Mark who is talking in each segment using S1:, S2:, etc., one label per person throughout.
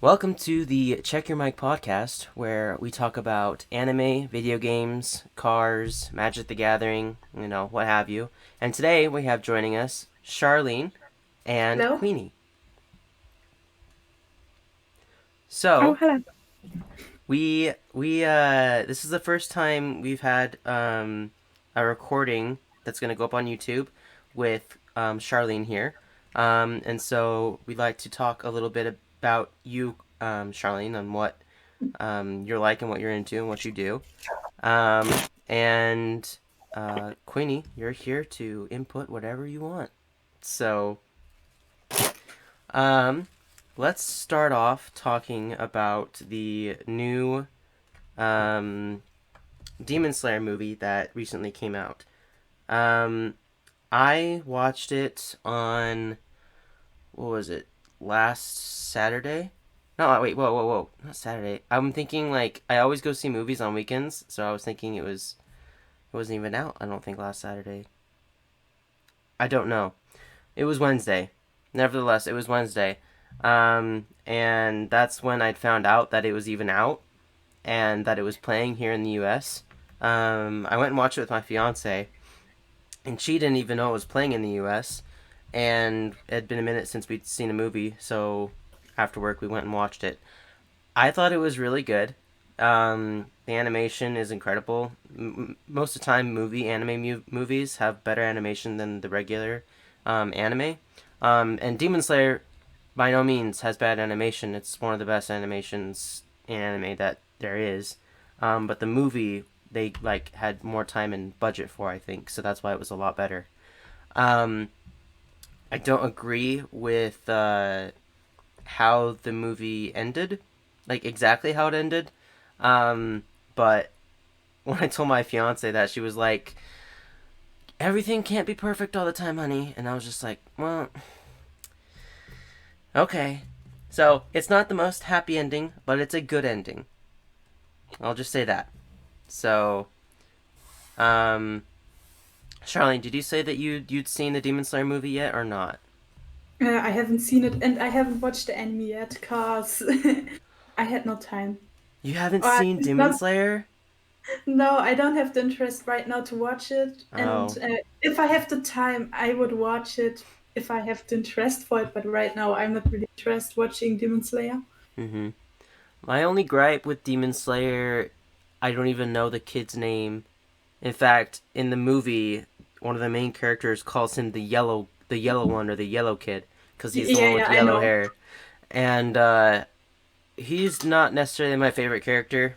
S1: Welcome to the Check Your Mic podcast, where we talk about anime, video games, cars, Magic the Gathering, what have you. And today we have joining us Charline and
S2: Hello?
S1: Queenie.
S2: Oh,
S1: So,
S2: hello.
S1: we this is the first time we've had a recording that's going to go up on YouTube with Charlene here. And so we'd like to talk a little bit about you, Charlene, on what you're like and what you're into and what you do. And Queenie, you're here to input whatever you want. So, um, let's start off talking about the new um, Demon Slayer movie that recently came out. Um, I watched it on, what was it, last Saturday? No, wait, whoa, not Saturday. I'm thinking like I always go see movies on weekends, so I was thinking it wasn't even out. I don't think last Saturday. I don't know. It was Wednesday. Nevertheless, it was Wednesday. And that's when I'd found out that it was even out and that it was playing here in the U.S. I went and watched it with my fiance, and she didn't even know it was playing in the U.S. And it had been a minute since we'd seen a movie, so after work we went and watched it. I thought it was really good. The animation is incredible. Most of the time, movies have better animation than the regular anime. And Demon Slayer, by no means, has bad animation. It's one of the best animations in anime that there is. But the movie they like had more time and budget for, I think, so that's why it was a lot better. Um, I don't agree with how the movie ended, like exactly how it ended. But when I told my fiance that, she was like, "Everything can't be perfect all the time, honey," and I was just like, "Well, okay." So it's not the most happy ending, but it's a good ending. I'll just say that. So, um, Charlene, did you say that you'd seen the Demon Slayer movie yet or not?
S2: I haven't seen it and I haven't watched the anime yet because I had no time.
S1: You haven't
S2: Or
S1: seen
S2: it's
S1: Demon
S2: not,
S1: Slayer?
S2: no, I don't have the interest right now to watch it. And
S1: Oh.
S2: if I have the time, I would watch it if I have the interest for it. But right now, I'm not really interested watching Demon Slayer.
S1: Mm-hmm. My only gripe with Demon Slayer, I don't even know the kid's name. In fact, in the movie, one of the main characters calls him the yellow one, or the yellow kid, because he's the
S2: Yeah,
S1: one
S2: yeah,
S1: with
S2: I
S1: yellow
S2: know.
S1: hair. And he's not necessarily my favorite character,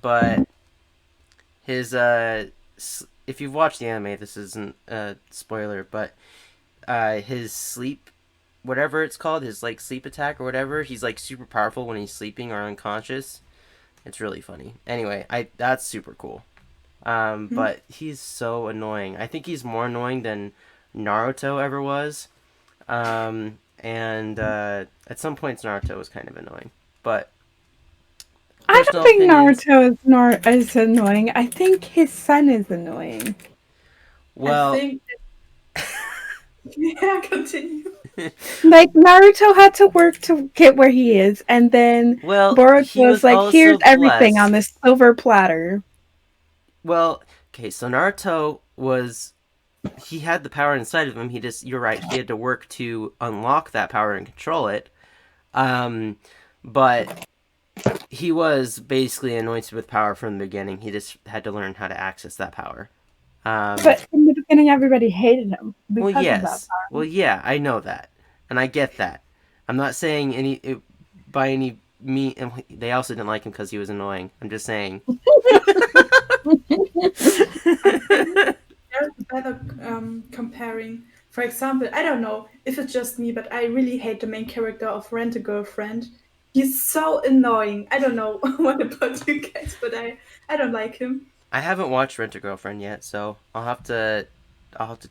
S1: but his if you've watched the anime, this isn't a spoiler, but his sleep, whatever it's called, his like sleep attack or whatever, he's like super powerful when he's sleeping or unconscious. It's really funny. Anyway, I that's super cool.
S2: Hmm?
S1: But he's so annoying. I think he's more annoying than Naruto ever was. And at some points, Naruto was kind of annoying. But
S2: I don't
S1: personal
S2: think
S1: opinions.
S2: Is annoying. I think his son is annoying. I
S1: Well,
S2: think, yeah, continue.
S1: well,
S2: Like Naruto had to work to get where he is, and then Boruto
S1: he
S2: was
S1: was
S2: like, "Here's
S1: also
S2: everything on
S1: blessed.
S2: this silver platter."
S1: Well, okay, so Naruto was he had the power inside of him. He just you're right. He had to work to unlock that power and control it. Um, but he was basically anointed with power from the beginning. He just had to learn how to access that power. Um,
S2: But in the beginning, everybody hated him
S1: well,
S2: because of that
S1: yes. Well, yeah, I know that, and I get that. I'm not saying by any me. They also didn't like him because he was annoying. I'm just saying.
S2: I think there's a better comparing. For example, I don't know if it's just me, but I really hate the main character of Rent a Girlfriend. He's so annoying. I don't know what about you guys, but I don't like him.
S1: I haven't watched Rent a Girlfriend yet, so I'll have to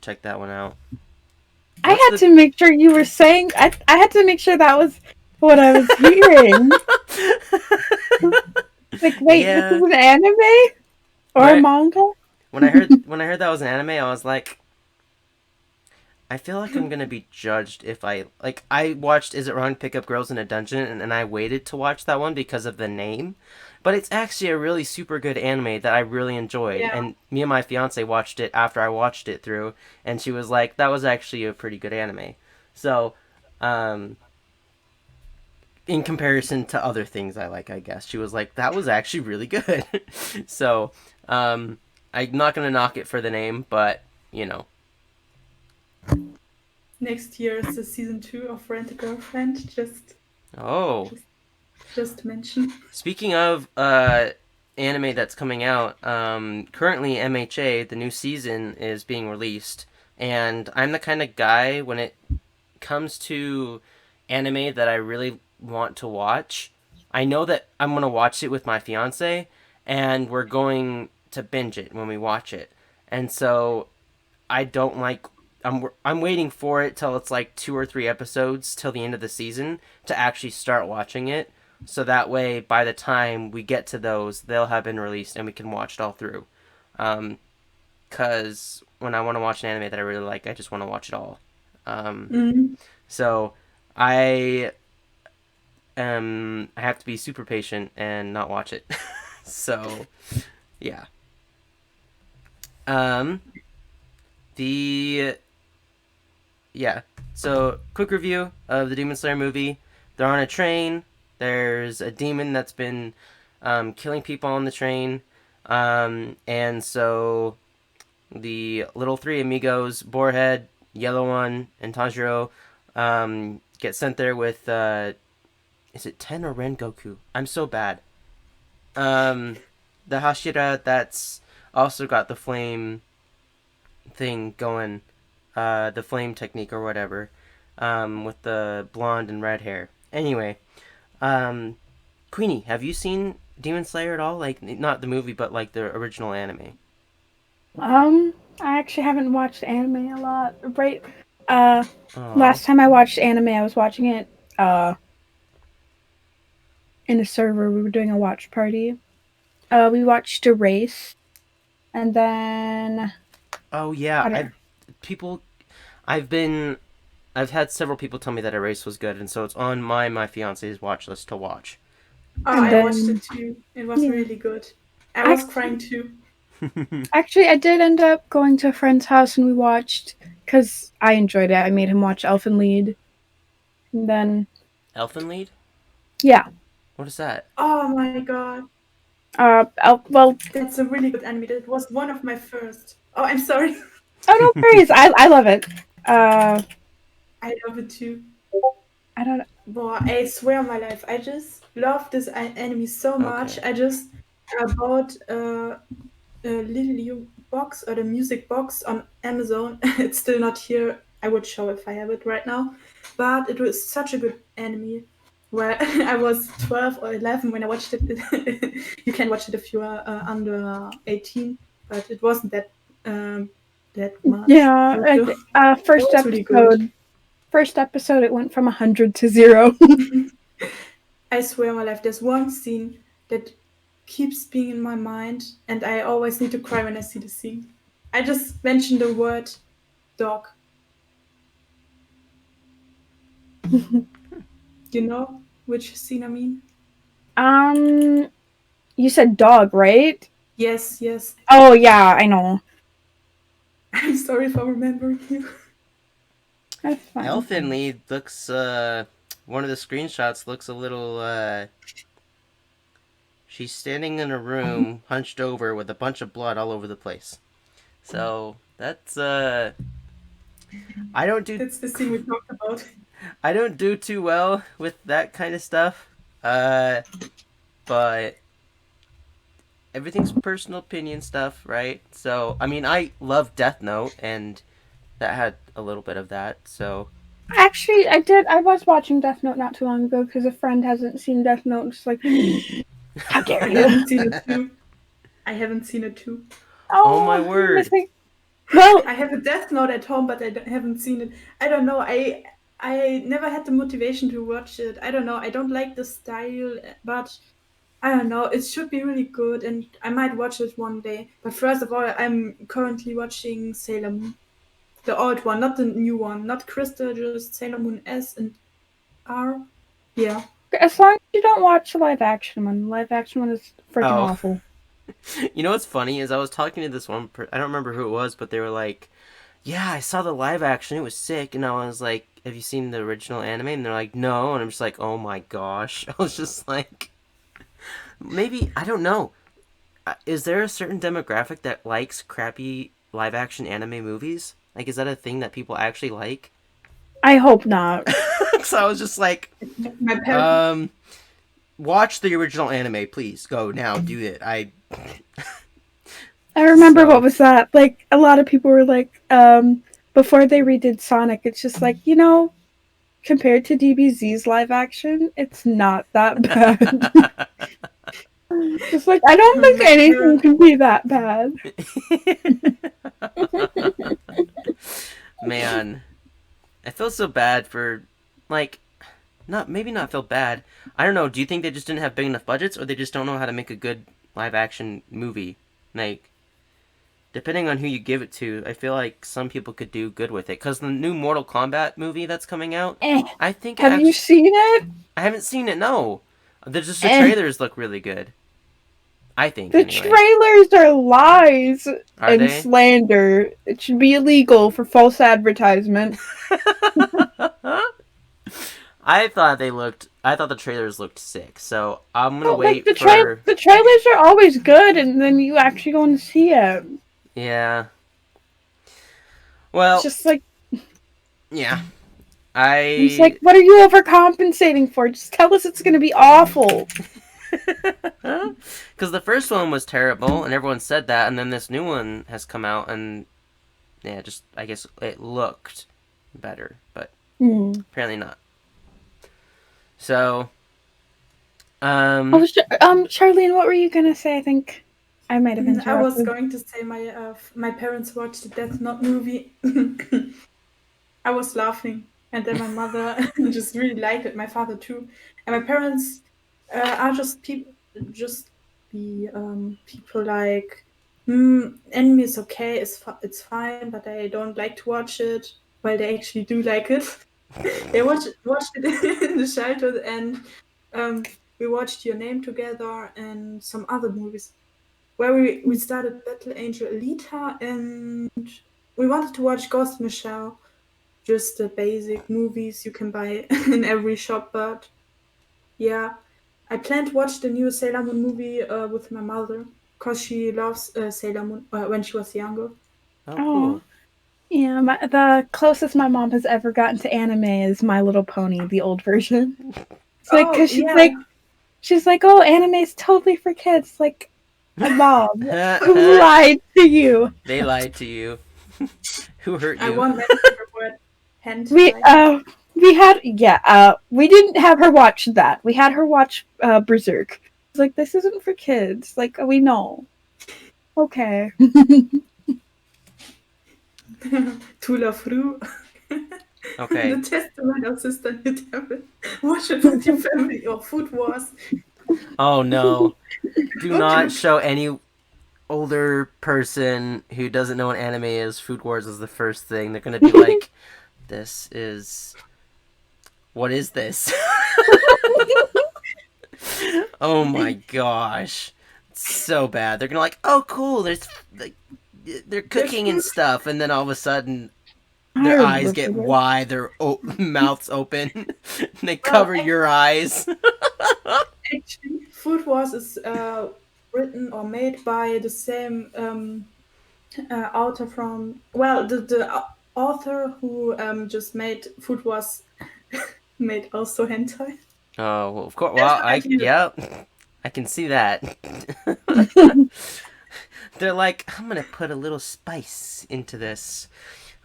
S1: check that one out.
S2: I
S1: What's
S2: had
S1: the
S2: to make sure you were saying. I had to make sure that was what I was hearing. Like, wait, this is
S1: Yeah,
S2: an anime or
S1: when
S2: a manga?
S1: when I heard that was an anime, I was like, I feel like I'm gonna be judged if I watched Is It Wrong to Pick Up Girls in a Dungeon, and I waited to watch that one because of the name, but it's actually a really super good anime that I really enjoyed,
S2: Yeah.
S1: and me and my fiance watched it after I watched it through, and she was like, "That was actually a pretty good anime." So, um, in comparison to other things I like, I guess she was like, "That was actually really good." So, um, I'm not gonna knock it for the name, but you know,
S2: Next year is the season 2 of Rent a Girlfriend.
S1: oh.
S2: Just, just to mention.
S1: Speaking of anime that's coming out, currently MHA, the new season is being released, and I'm the kind of guy when it comes to anime that I really want to watch. I know that I'm gonna watch it with my fiance, and we're going to binge it when we watch it, and so I don't like. I'm waiting for it till it's like 2 or 3 episodes till the end of the season to actually start watching it. So that way, by the time we get to those, they'll have been released and we can watch it all through. Because when I want to watch an anime that I really like, I just want to watch it all. Um,
S2: Mm.
S1: so I I have to be super patient and not watch it. So yeah. Um, the yeah. So, quick review of the Demon Slayer movie. They're on a train. There's a demon that's been killing people on the train. And so the little three amigos, Boarhead, Yellow One, and Tanjiro, get sent there with, is it Ten or Rengoku? I'm so bad. Um, the Hashira that's also got the flame thing going, the flame technique or whatever, with the blonde and red hair. Anyway, um, Queenie, have you seen Demon Slayer at all? Like, not the movie, but like the original anime.
S3: I actually haven't watched anime a lot. Right, uh,
S1: Oh,
S3: last time I watched anime, I was watching it in a server. We were doing a watch party. We watched a race, and then
S1: oh yeah.
S3: I don't know.
S1: People, I've been, I've had several people tell me that Erase was good, and so it's on my fiance's watch list to watch.
S2: Oh,
S3: And
S2: I watched
S3: then
S2: it too. It was
S3: yeah,
S2: really good. I was
S3: actually,
S2: crying too.
S3: actually, I did end up going to a friend's house and we watched because I enjoyed it. I made him watch Elfen Lied, and then
S1: Elfen Lied?
S3: yeah,
S1: What is that?
S2: Oh my god.
S3: well,
S2: That's a really good anime. That was one of my first. Oh, I'm sorry.
S3: oh no worries, I love it. Uh,
S2: I love it too.
S3: I don't.
S2: Boy, I swear on my life, I just love this anime so much.
S1: Okay.
S2: I just bought a little box or the music box on Amazon. It's still not here. I would show if I have it right now. But it was such a good anime. Where I was 12 or 11 when I watched it. You can watch it if you are under 18, but it wasn't that much
S3: Yeah,
S2: older. It
S3: first
S2: was really good.
S3: episode. First episode, it went from 100 to 0.
S2: I swear on my life, there's one scene that keeps being in my mind, and I always need to cry when I see the scene. I just mentioned the word dog. You know which scene I mean?
S3: um, you said dog, right?
S2: Yes, yes.
S3: Oh yeah, I know.
S2: I'm sorry for remembering you.
S3: That's fine.
S1: Elfen Lied looks, one of the screenshots looks a little, she's standing in a room, hunched over, with a bunch of blood all over the place. So that's I don't do
S2: That's the scene we talked about.
S1: I don't do too well with that kind of stuff. Uh, but everything's personal opinion stuff, right? So I mean, I love Death Note, and that had a little bit of that. So
S3: Actually, I did. I was watching Death Note not too long ago because a friend hasn't seen Death Note. It's like, how dare
S2: I
S3: you?
S2: haven't seen it too. I haven't seen it too.
S1: oh my
S3: Oh, you're
S1: word!
S3: missing. Well,
S2: I have a Death Note at home, but I haven't seen it. I don't know. I never had the motivation to watch it. I don't know. I don't like the style, but I don't know. It should be really good, and I might watch it one day. But first of all, I'm currently watching Sailor Moon. The old one, not the new one. Not Crystal, just Sailor Moon S and R. Yeah.
S3: As long as you don't watch the live action one. The live action one is freaking
S1: Oh.
S3: awful.
S1: You know what's funny is I was talking to this one. I don't remember who it was, but they were like, "Yeah, I saw the live action. It was sick." And I was like, "Have you seen the original anime?" And they're like, "No." And I'm just like, "Oh my gosh!" I was just like, maybe I don't know. Is there a certain demographic that likes crappy live action anime movies? Like, is that a thing that people actually like?
S3: I hope not.
S1: So I was just like,
S2: My parents.
S1: watch the original anime, please. Go now, do it.
S3: I remember
S1: So-
S3: what was that? Like a lot of people were like, before they redid Sonic, it's just like, compared to DBZ's live action, it's not that bad. It's like I don't think anything can be that bad.
S1: Man, I feel so bad for, like, not feel bad. I don't know. Do you think they just didn't have big enough budgets, or they just don't know how to make a good live action movie? Like, depending on who you give it to, I feel like some people could do good with it. Because the new Mortal Kombat movie that's coming out, I think
S3: Have you seen it?
S1: I haven't seen it. No, there's just the
S3: Eh.
S1: trailers look really good. I think
S3: The
S1: anyway.
S3: trailers are lies
S1: Are
S3: and
S1: they?
S3: slander. It should be illegal for false advertisement.
S1: I thought the trailers looked sick. So I'm gonna wait
S3: the
S1: for.
S3: the trailers are always good, and then you actually go and see it.
S1: Yeah. Well,
S3: It's just like
S1: yeah.
S3: it's like, what are you overcompensating for? Just tell us it's going to be awful.
S1: Because the first one was terrible, and everyone said that, and then this new one has come out, and yeah, just I guess it looked better, but apparently not. So,
S3: Charlene, what were you gonna say? I think I might have interrupted.
S2: I was going to say my parents watched the Death Note movie. I was laughing, and then my mother just really liked it. My father too, and my parents are just people, people like, anime is okay, it's fine, but I don't like to watch it. Well, they actually do like it. They watched it in the childhood, and we watched Your Name together and some other movies. Where we started Battle Angel Alita, and we wanted to watch Ghost in the Shell. Just the basic movies you can buy in every shop, but yeah. I plan to watch the new Sailor Moon movie with my mother, because she loves Sailor Moon when she was younger.
S1: oh, cool.
S3: Yeah, the closest my mom has ever gotten to anime is My Little Pony, the old version. It's like, because she's like, oh, anime is totally for kids. Like, Mom, who lied to you?
S1: They lied to you. Who hurt you?
S2: I want that word. Hentai.
S3: We didn't have her watch that. We had her watch Berserk. It's like, this isn't for kids. Like, we know. Okay.
S2: Tula Fru.
S1: Okay.
S2: The Testament of Sister Devil. Watch it with your family or Food Wars.
S1: Oh no. Do not show any older person who doesn't know what anime is Food Wars as the first thing. They're gonna be like, what is this? Oh my gosh. It's so bad. They're gonna like, oh cool, they're cooking and stuff, and then all of a sudden their eyes get wide, their mouths open, and they cover your eyes.
S2: Actually, Food Wars is written or made by the same author from, the author who just made Food Wars made also hentai.
S1: Oh, well, of course. Well, I can see that. They're like, I'm gonna put a little spice into this.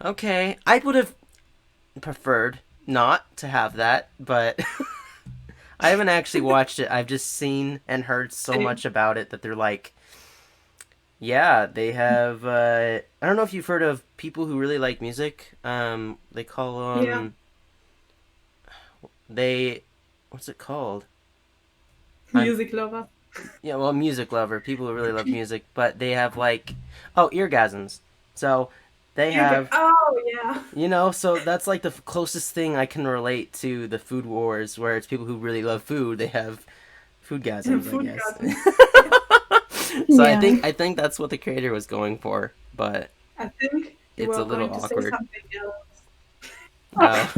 S1: Okay, I would have preferred not to have that, but I haven't actually watched it. I've just seen and heard so much about it that they're like, yeah, they have. I don't know if you've heard of people who really like music. They call them. Yeah. What's it called?
S2: Music lover.
S1: Yeah, well, music lover. People who really love music, but they have like, eargasms. So They have,
S2: Oh yeah.
S1: so that's like the closest thing I can relate to the food wars, where it's people who really love food. They have food gasms, I
S2: Food
S1: guess.
S2: gardens.
S1: So
S3: Yeah.
S1: I think that's what the creator was going for, but
S2: I think you
S1: it's a
S2: were
S1: little
S2: going to say
S1: awkward.
S2: something else.
S1: Oh.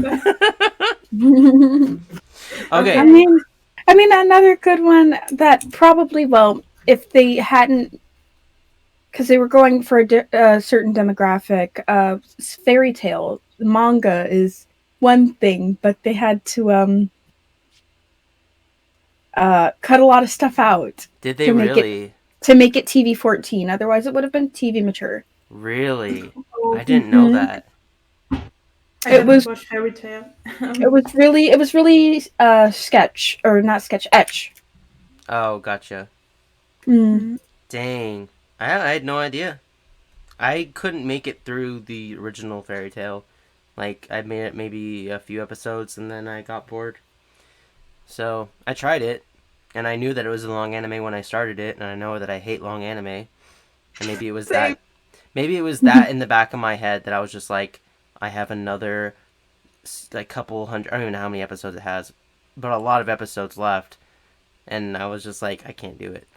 S3: I
S1: Okay.
S2: Okay.
S3: mean, another good one that probably, well, if they hadn't, because they were going for a certain demographic, fairy tale manga is one thing, but they had to cut a lot of stuff out
S1: Did they
S3: to make it
S1: really?
S3: TV 14. Otherwise, it would have been TV mature.
S1: Really? I
S2: Oh,
S1: didn't know
S3: Hmm.
S1: that.
S2: I
S3: It
S2: haven't
S3: was
S2: watched Fairy Tail.
S3: really sketch, or not sketch, etch.
S1: Oh, gotcha.
S3: Mm.
S2: Mm.
S1: Dang. I had no idea. I couldn't make it through the original fairy tale. Like, I made it maybe a few episodes and then I got bored. So, I tried it, and I knew that it was a long anime when I started it, and I know that I hate long anime. And maybe it was
S2: Same.
S1: that. Maybe it was that in the back of my head that I was just like, I have another, like, couple hundred. I don't even know how many episodes it has, but a lot of episodes left. And I was just like, I can't do it.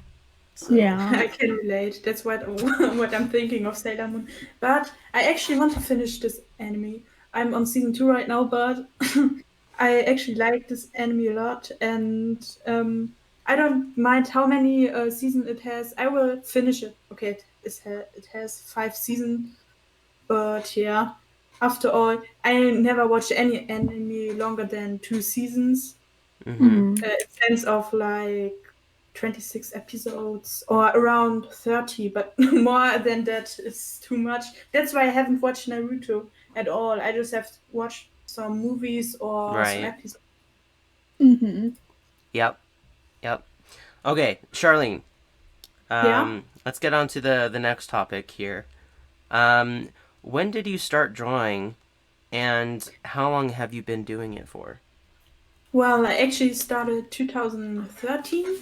S1: So,
S3: Yeah.
S2: I can relate. That's what what I'm thinking of Sailor Moon. But I actually want to finish this anime. I'm on season 2 right now, but I actually like this anime a lot, and I don't mind how many seasons it has. I will finish it. Okay, it has 5 seasons, but yeah. After all, I never watched any anime longer than 2 seasons.
S1: mm-hmm.
S3: Mm.
S2: In sense of like 26 episodes or around 30, but more than that is too much. That's why I haven't watched Naruto at all. I just have watched some movies or some
S1: Right.
S2: episodes.
S3: Hmm.
S1: Yep. Yep. Okay, Charlene.
S2: Yeah.
S1: Let's get on to the next topic here. Um, when did you start drawing, and how long have you been doing it for?
S2: Well, I actually started 2013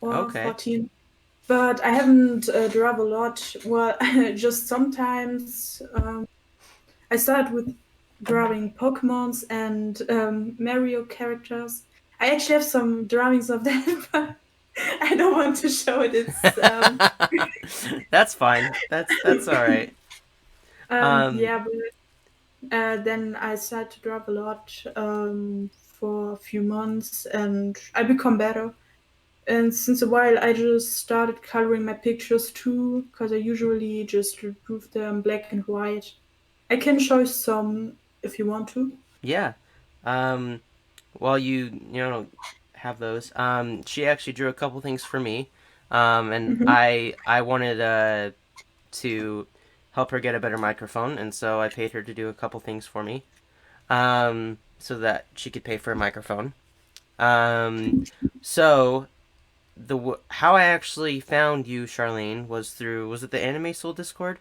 S2: or
S1: Okay.
S2: 14, but I haven't drawn a lot. Well, just sometimes I started with drawing Pokemons and Mario characters. I actually have some drawings of that, but I don't want to show it. It's
S1: That's fine. That's all right. Um,
S2: yeah, but then I started to draw a lot for a few months, and I become better. And since a while, I just started coloring my pictures too, because I usually just remove them black and white. I can show some if you want to.
S1: yeah. Um, while you have those, she actually drew a couple things for me, and
S2: Hmm.
S1: I wanted to help her get a better microphone, and so I paid her to do a couple things for me, so that she could pay for a microphone. Um, so how I actually found you, Charlene, was it the Anime Soul Discord,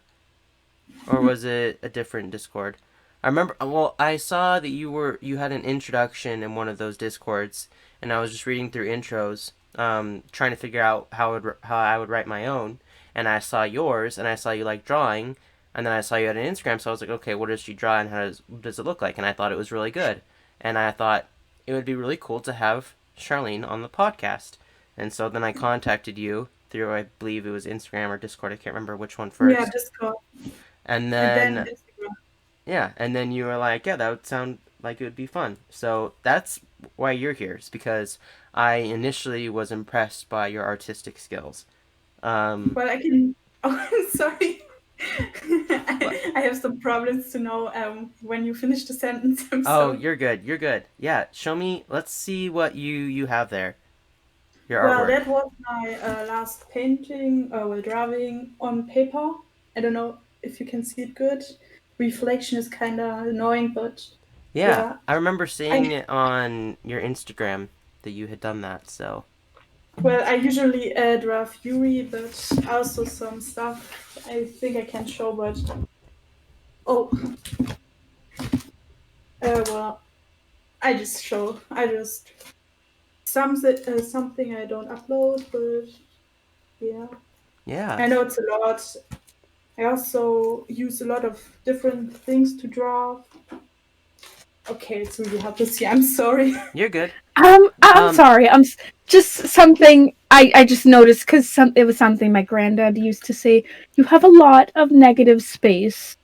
S1: or was it a different Discord? I remember. Well, I saw that you had an introduction in one of those Discords, and I was just reading through intros, trying to figure out how I would write my own, and I saw yours, and I saw you like drawing, and then I saw you had an Instagram, so I was like, okay, what does she draw, and what does it look like? And I thought it was really good, and I thought it would be really cool to have Charlene on the podcast, and so then I contacted you through, I believe it was Instagram or Discord, I can't remember which one
S2: Yeah,
S1: first,
S2: Discord.
S1: and
S2: And then
S1: then
S2: Instagram.
S1: yeah, and then you were like, yeah, that would sound like it would be fun. So that's why you're here, is because I initially was impressed by your artistic skills. Um,
S2: Well, I can. Oh, sorry.
S1: but
S2: I have some problems to know when you finish the sentence. I'm
S1: oh,
S2: sorry.
S1: you're good. You're good. Yeah, show me. Let's see what you have there. Your
S2: Well,
S1: artwork.
S2: that was my last painting, well, drawing on paper. I don't know if you can see it good. Reflection is kind of annoying, but
S1: Yeah,
S2: yeah.
S1: I remember
S2: I
S1: seeing it on your Instagram that you had done that. So
S2: well, I usually draw Fury, but also some stuff I think I can show. But oh, well, I just show. I just something I don't upload, but yeah,
S1: yeah,
S2: I know it's a lot. I also use a lot of different things to draw. Okay, it's really hard to see. I'm sorry.
S1: You're good.
S3: I'm
S1: Um,
S3: sorry. Just something I just noticed because it was something my granddad used to say. You have a lot of negative space.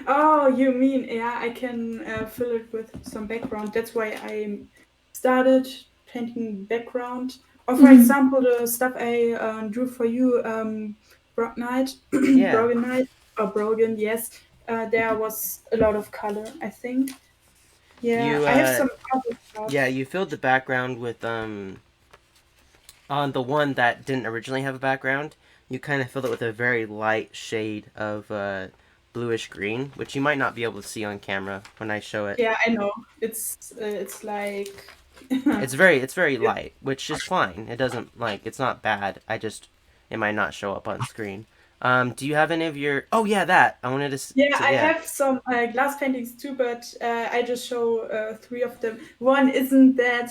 S2: Oh, you mean, yeah, I can fill it with some background. That's why I started painting background. Or for
S3: Mhm.
S2: example, the stuff I drew for you, Brock Knight,
S1: yeah.
S2: Brogan Knight, or Brogan, yes. There was a lot of color, I think. Yeah,
S1: You
S2: I have some other
S1: yeah,
S2: stuff.
S1: you filled the background with on the one that didn't originally have a background, you kind of filled it with a very light shade of bluish green, which you might not be able to see on camera when I show it.
S2: Yeah, I know. It's like
S1: It's very light, which is fine. It doesn't like it's not bad. It might not show up on screen. Do you have any of your? Oh yeah, that I wanted to.
S2: Yeah,
S1: To
S2: I
S1: yeah.
S2: have some glass paintings too, but I just show three of them. One isn't that.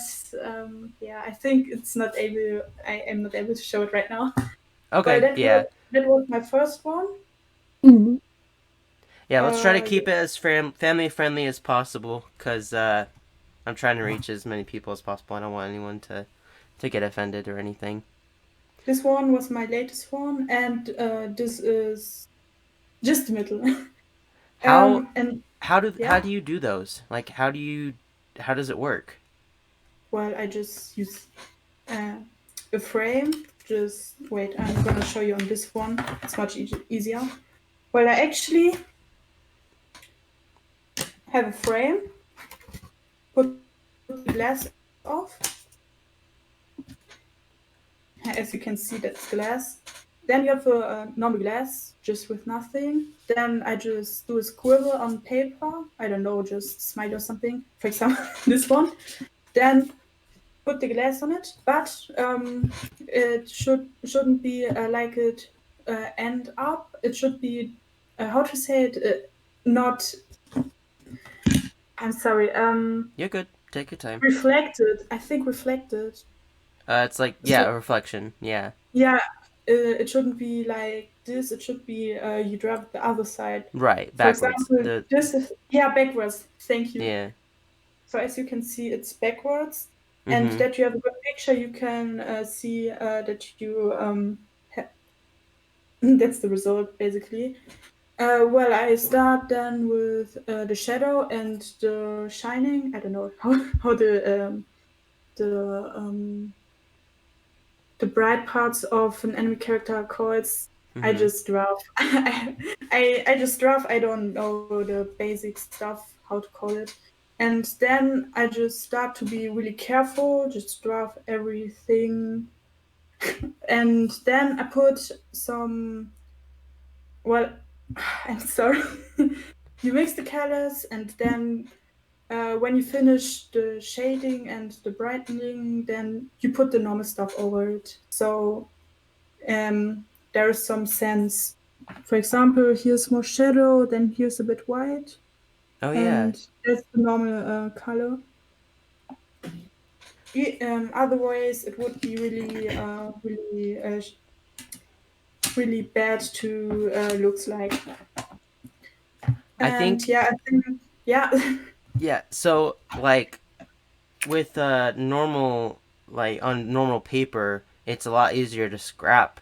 S2: Yeah, I think it's not able. I am not able to show it right now. Well,
S1: Okay. Yeah.
S2: that was my first one.
S3: Mhm.
S1: Yeah. Let's try to
S2: Yeah.
S1: keep it as family friendly as possible, cause I'm trying to reach as many people as possible. I don't want anyone to get offended or anything.
S2: This one was my latest one, and this is just the middle.
S1: How
S2: And
S1: how
S2: yeah,
S1: do you do those? Like how does it work?
S2: well, I just use uh, a frame. Just wait, I'm gonna show you on this one. It's much easier. Well, I actually have a frame, put the glass off. As you can see, that's glass. Then you have a normal glass, just with nothing. Then I just do a scribble on paper. I don't know, just smile or something. For example, this one. Then put the glass on it, but it shouldn't be like it end up. It should be how to say it. Not. I'm sorry.
S1: You're good. Take your time.
S2: Reflected. I think reflected.
S1: It's like yeah,
S2: So
S1: a reflection. Yeah.
S2: yeah, it shouldn't be like this. It should be you drop the other side.
S1: Right.
S2: For
S1: Backwards.
S2: example,
S1: The
S2: this is yeah backwards. Thank you.
S1: yeah.
S2: So as you can see, it's backwards, and
S1: Mhm.
S2: that you have a good picture, you can see that you that's the result basically. Well, I start then with the shadow and the shining. I don't know how the the bright parts of an anime character are called. I
S1: Mhm.
S2: just draw. I just draw. I don't know the basic stuff how to call it, and then I just start to be really careful. Just draw everything, and then I put some. Well, I'm sorry. You mix the colors, and then when you finish the shading and the brightening, then you put the normal stuff over it. So there is some sense. For example, here's more shadow, then here's a bit white,
S1: Oh yeah.
S2: and that's the normal color. Otherwise, it would be really bad to looks like.
S1: I
S2: And
S1: think
S2: yeah, I think yeah.
S1: yeah. So like with normal like on normal paper, it's a lot easier to scrap.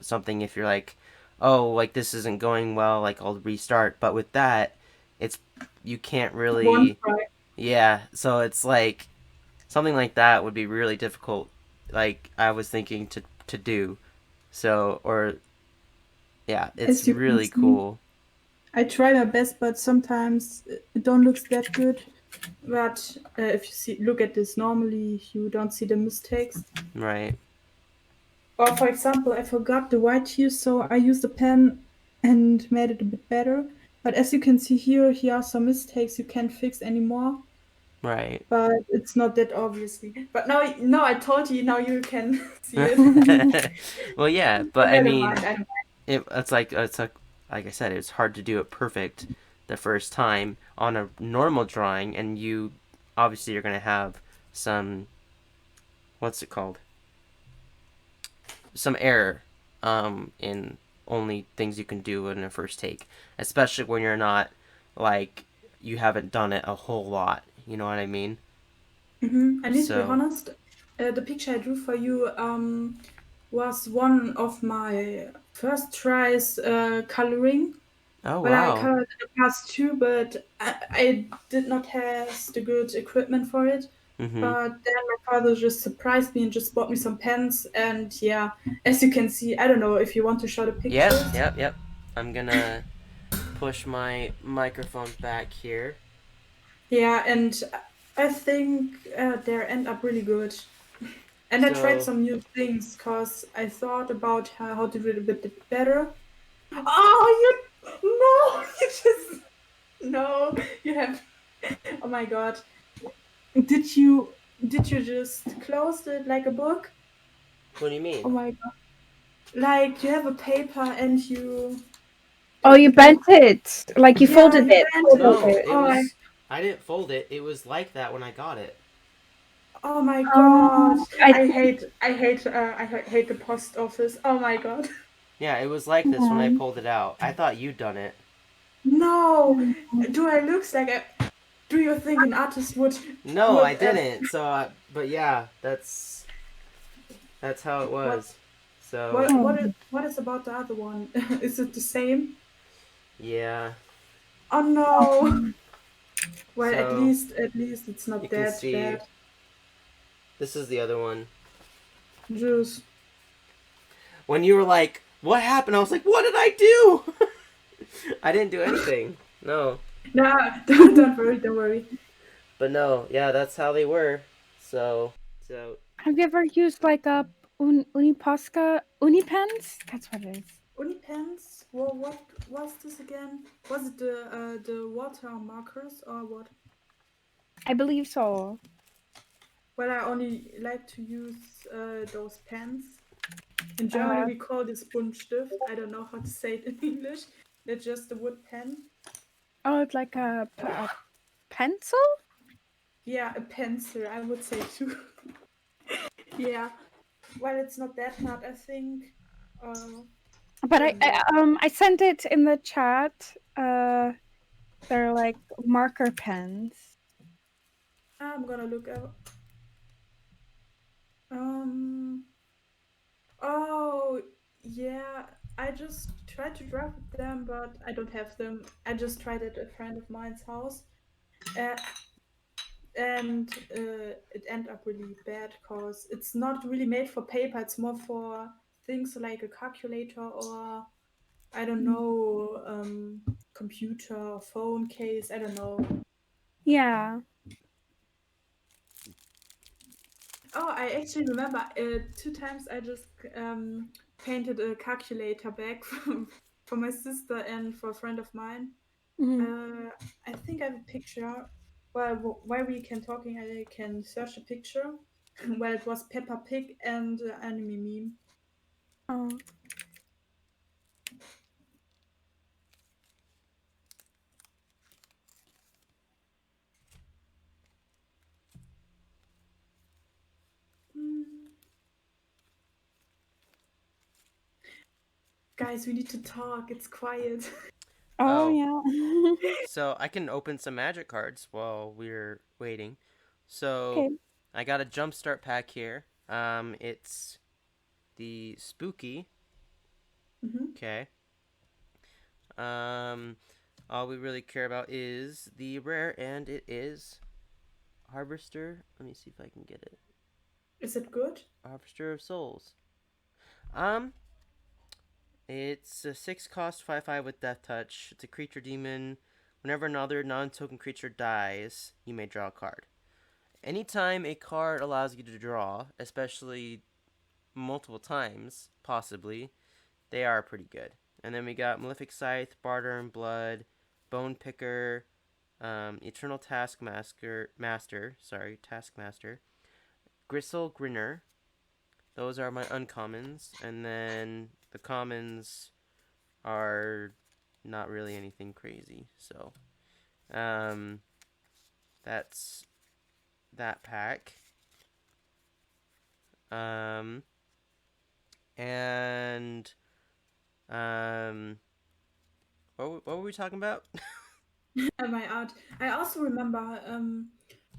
S1: Something if you're like, oh, like this isn't going well, like I'll restart. But with that, it's you can't
S2: One
S1: really.
S2: try.
S1: Yeah. So it's like something like that would be really difficult. Like I was thinking to do. So or yeah, it's
S2: As you can
S1: really
S2: see,
S1: cool.
S2: I try my best, but sometimes it don't look that good. But if you look at this normally, you don't see the mistakes.
S1: Right.
S2: Or for example, I forgot the white here, so I used a pen and made it a bit better. But as you can see here are some mistakes you can't fix anymore.
S1: Right.
S2: But it's not that obviously. But now I told you, now you can see it.
S1: Well, yeah,
S2: So
S1: but I
S2: never
S1: mean,
S2: mind. I don't
S1: it's like I said, it's hard to do it perfect the first time on a normal drawing, and you obviously you're gonna have some what's it called? Some error. in only things you can do in a first take, especially when you're not like you haven't done it a whole lot. You know what I mean?
S2: I need to be
S1: So,
S2: honest. The picture I drew for you was one of my first tries coloring.
S1: oh
S2: Well, I
S1: wow.
S2: colored in the past too, but I did not have the good equipment for it.
S1: Mm-hmm.
S2: But then my father just surprised me and just bought me some pens. And yeah, as you can see, I don't know if you want to show the
S1: Yep,
S2: pictures.
S1: yep, yep. I'm gonna push my microphone back here.
S2: Yeah, and I think they end up really good. And I tried
S1: So,
S2: some new things because I thought about how to do it a bit better. Oh, you no, you just no, you have. Oh my god, did you just close it like a book?
S1: what do you
S2: Oh
S1: mean?
S2: my god, like you have a paper and you
S3: Oh, you
S2: you
S3: bent it. Like you
S2: yeah
S3: folded
S2: you
S3: it.
S2: bent
S3: Folded
S2: it.
S1: No,
S3: it.
S1: it
S2: Oh
S1: was. I didn't fold it. It was like that when I got it.
S2: oh my god,
S3: I
S2: I hate the post office. Oh my god.
S1: Yeah, it was like this when I pulled it out. I thought you'd done it.
S2: No, do I looks like a? Do you think an artist would
S1: No, I
S2: would
S1: didn't. So, but yeah, that's how it
S2: what
S1: was. So,
S2: what is about the other one? Is it the same?
S1: yeah.
S2: Oh no. Well, at
S1: So
S2: least at least it's
S1: you
S2: not
S1: can
S2: that bad.
S1: see this is the other one.
S2: Juice.
S1: When you were like, "What happened?" I was like, "What did I do?" I didn't do anything. No,
S2: No, don't worry, don't worry.
S1: but no, yeah, that's how they were. So
S3: Have you ever used like a Uniposca Unipens? That's what it is.
S2: Unipens? Well, what was this again? Was it the water markers or what?
S3: I believe so.
S2: Well, I only like to use those pens. In Germany,
S3: Uh,
S2: we call this Buntstift. I don't know how to say it in English. It's just a wood pen.
S3: oh, it's like a pencil.
S2: Yeah, a pencil, I would say too. Yeah. Well, it's not that hard, I think.
S3: But
S2: I don't know.
S3: I sent it in the chat. They're like marker pens.
S2: I'm gonna look up. Um. Oh, yeah. I just tried to draw them, but I don't have them. I just tried at a friend of mine's house, uh, and it ended up really bad because it's not really made for paper. It's more for things like a calculator or I don't know, computer or phone case. I don't know.
S3: Yeah.
S2: Oh, I actually remember two times I just painted a calculator bag for my sister and for a friend of mine.
S3: Mhm.
S2: Uh, I think I have a picture. Well, while we can talking, I can search a picture. Well, it was Peppa Pig and anime meme.
S3: Oh.
S2: Hmm. Guys, we need to talk. It's quiet.
S3: Oh
S1: oh,
S3: yeah.
S1: so I can open some magic cards while we're waiting. So
S3: Okay.
S1: I got a jumpstart pack here. It's the spooky.
S2: Hmm.
S1: Okay. Um, all we really care about is the rare, and it is Harvester. Let me see if I can get it.
S2: Is it good?
S1: Harvester of Souls. Um, it's a 6 cost 5/5 with Death Touch. It's a creature demon. Whenever another non-token creature dies, you may draw a card. Anytime a card allows you to draw, especially multiple times, possibly, they are pretty good. And then we got Malefic Scythe, Barter and Blood, Bone Picker, Eternal Taskmaster, Gristle Grinner. Those are my uncommons, and then the commons are not really anything crazy. So, um, that's that pack. Um, And what were we talking about?
S2: My art. I also remember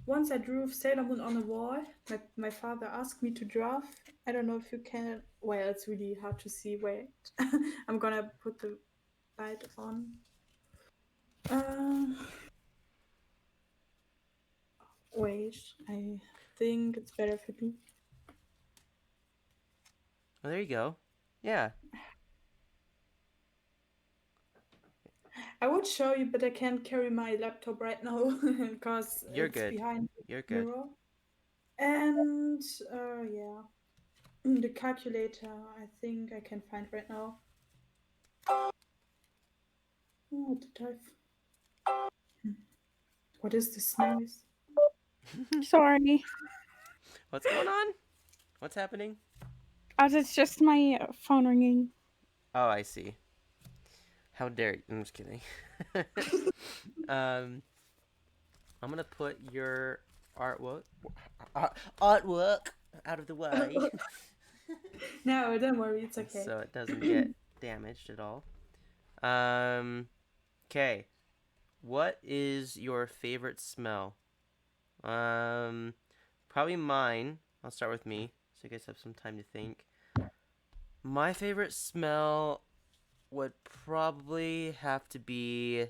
S2: once I drew Sailor Moon on a wall. My father asked me to draw. I don't know if you can. Well, it's really hard to see. Wait, I'm gonna put the light on. Uh, wait, I think it's better for me.
S1: Oh, there you go. Yeah,
S2: I would show you, but I can't carry my laptop right now because
S1: you're
S2: it's
S1: good.
S2: behind the
S1: You're good.
S2: mirror. And yeah, the calculator. I think I can find right now. Oh, did I? What is this noise?
S3: Sorry.
S1: What's going on? What's happening?
S3: As it's just my phone ringing.
S1: Oh, I see. How dare you? I'm just kidding. um, I'm gonna put your artwork out of the way
S2: No, don't worry, it's okay.
S1: so it doesn't get damaged at all. Um, okay. What is your favorite smell? Um, Probably mine. I'll start with me, so you guys have some time to think. My favorite smell would probably have to be,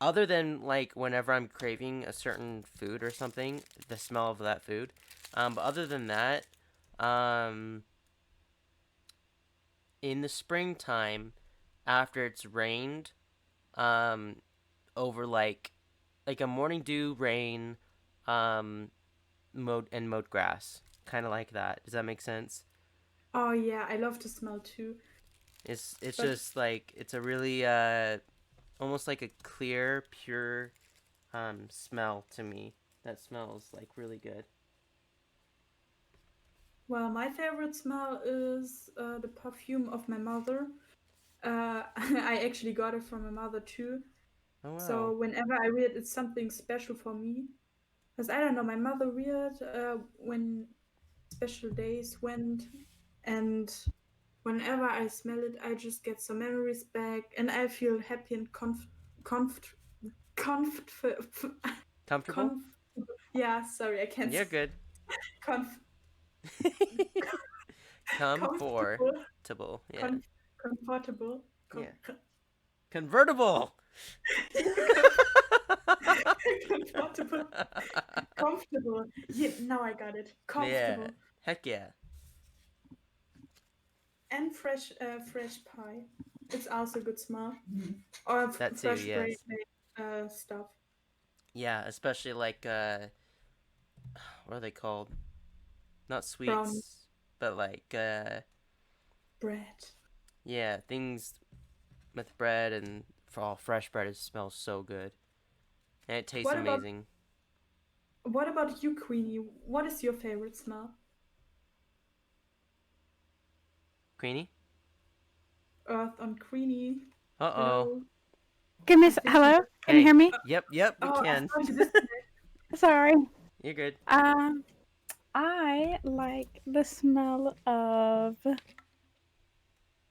S1: other than like whenever I'm craving a certain food or something, the smell of that food. But other than that, um, in the springtime, after it's rained, um, over like a morning dew rain, um, mowed grass, kind of like that. Does that make sense?
S2: Oh yeah, I love the smell too.
S1: It's
S2: But
S1: just like it's a really almost like a clear, pure smell to me. That smells like really good.
S2: well, my favorite smell is the perfume of my mother. I actually got it from my mother too.
S1: Oh
S2: So
S1: wow.
S2: whenever I wear it, it's something special for me. Because I don't know, my mother wear it when special days went, and whenever I smell it, I just get some memories back, and I feel happy and comf- comf-
S1: Comfortable?
S2: conf- yeah, sorry, I can't.
S1: You're good.
S2: Conf- comfortable,
S1: Comfortable. Yeah.
S2: conf- comfortable,
S1: Yeah. Convertible.
S2: comfortable, comfortable. Yeah, now I got it.
S1: Yeah.
S2: Comfortable
S1: Heck yeah.
S2: and fresh pie. It's also good smell. Or
S1: That too.
S2: fresh bread
S1: Yes.
S2: stuff.
S1: Yeah. Especially like what are they called? Not
S2: Brown
S1: sweets, but like
S2: bread.
S1: yeah, things with bread and for all fresh bread. It smells so good and it tastes
S2: What about
S1: amazing.
S2: you, Queenie? What is your favorite smell?
S1: Queenie.
S2: Earth on Queenie.
S1: Uh oh.
S2: Hello.
S3: Give me
S2: I think she
S3: hello?
S2: just.
S3: Can you
S1: Hey.
S3: hear me?
S1: Yep. We
S2: Oh, I
S1: can.
S2: thought you disconnected.
S3: Sorry.
S1: You're good.
S3: Um, I like the smell of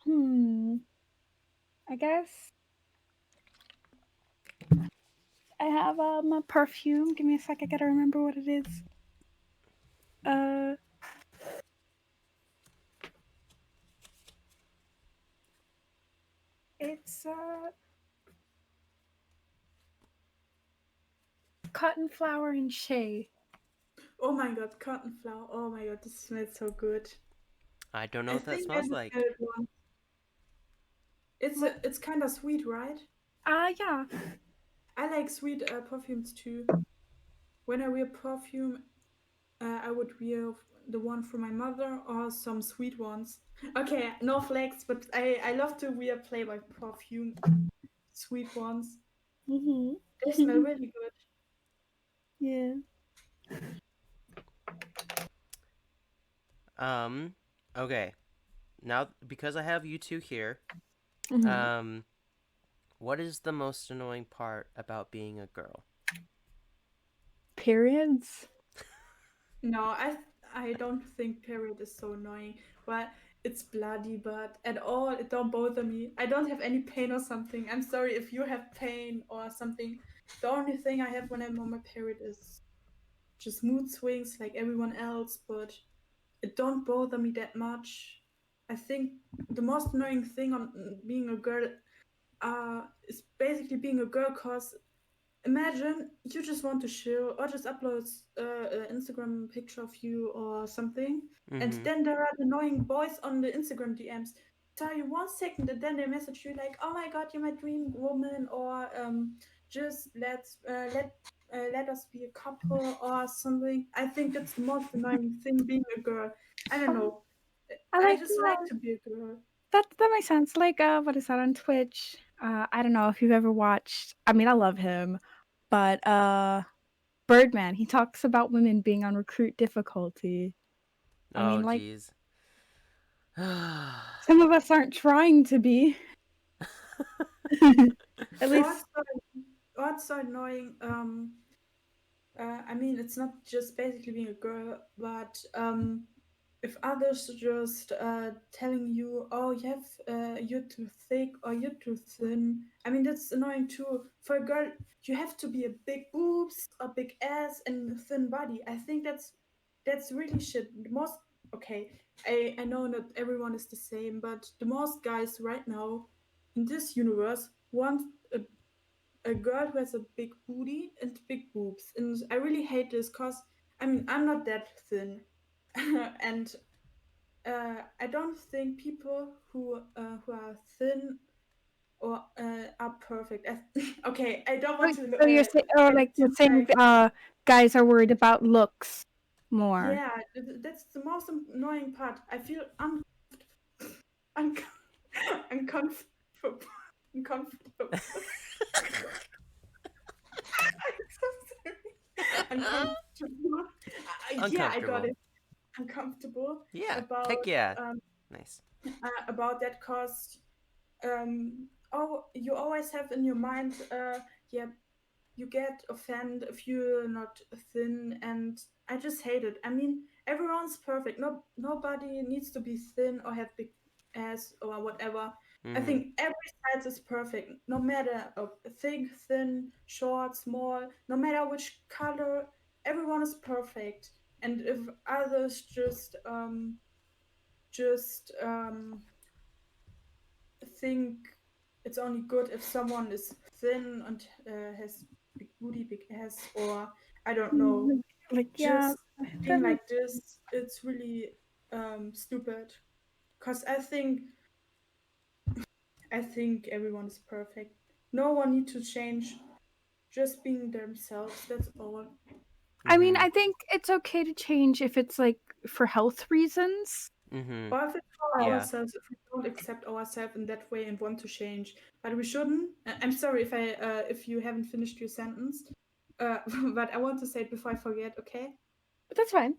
S3: hmm. I guess I have a perfume. Give me a sec. I gotta remember what it is. Uh, it's cotton flower and shea.
S2: Oh my god, cotton flower. Oh my god, this smells so good.
S1: I don't know
S2: I
S1: what that
S2: think I
S1: smells
S2: just
S1: like.
S2: smelled it once.
S3: What?
S2: It's kind of sweet, right?
S3: Yeah.
S2: I like sweet perfumes too. When I wear perfume, I would wear the one from my mother or some sweet ones. Okay, no flex, but I love to wear Playboy perfume, sweet ones.
S3: Mhm.
S2: They smell really good.
S3: Yeah.
S1: Um. Okay. Now, because I have you two here,
S3: Mhm.
S1: um, what is the most annoying part about being a girl?
S3: Periods.
S2: No, I don't think period is so annoying. But it's bloody, but at all it don't bother me. I don't have any pain or something. I'm sorry if you have pain or something. The only thing I have when I'm on my period is just mood swings like everyone else, but it don't bother me that much. I think the most annoying thing on being a girl is basically being a girl, cause imagine you just want to chill or just upload an Instagram picture of you or something, and
S1: Mm-hmm.
S2: then there are annoying boys on the Instagram DMs. Tell you 1 second, and then they message you like, "Oh my God, you're my dream woman," or just let us be a couple or something. I think that's the most annoying thing being a girl. I don't
S3: Um,
S2: know.
S3: I
S2: I
S3: like
S2: just like to be a girl.
S3: that makes sense. Like, what is that on Twitch? I don't know if you've ever watched. I mean, I love him, but Birdman. He talks about women being on recruit difficulty. I
S1: Oh,
S3: mean, like
S1: geez.
S3: some of us aren't trying to be. At least,
S2: What's so annoying? I mean, it's not just basically being a girl, but if others just telling you, "Oh, you're too thick or you're too thin," I mean that's annoying too. For a girl, you have to be a big boobs, a big ass, and a thin body. I think that's really shit. The most okay, I know not everyone is the same, but the most guys right now in this universe want a girl who has a big booty and big boobs. And I really hate this because, I mean, I'm not that thin. And I don't think people who are thin or are perfect. Okay, I don't want
S3: oh,
S2: to
S3: so you're saying, or
S2: get
S3: like you're
S2: too
S3: saying,
S2: like,
S3: guys are worried about looks more.
S2: yeah, that's the most annoying part. I feel un- uncomfortable. Uncomfortable. I'm so sorry. Uncomfortable. Yeah, I got
S1: Uncomfortable.
S2: it. Uncomfortable
S1: Yeah.
S2: about
S1: Heck yeah.
S2: um,
S1: Nice.
S2: that cause oh, you always have in your mind, yeah, you get offended if you're not thin, and I just hate it. I mean, everyone's perfect. Nobody needs to be thin or have big ass or whatever. I
S1: Mm-hmm.
S2: think every size is perfect, no matter thick, thin, short, small, no matter which color. Everyone is perfect, and if others just think it's only good if someone is thin and has big booty, big ass, or I don't know,
S3: Like, yeah,
S2: just thing
S3: that makes
S2: like this. It's really stupid. Cause I think everyone is perfect. No one need to change. Just being themselves. That's all.
S3: I mean,
S1: Mm-hmm.
S3: I think it's okay to change if it's like for health reasons.
S1: Mm-hmm.
S2: Or if it's for
S1: Yeah.
S2: ourselves, if we don't accept ourselves in that way and want to change, but we shouldn't. I'm sorry if you haven't finished your sentence, but I want to say it before I forget. Okay?
S3: But that's fine.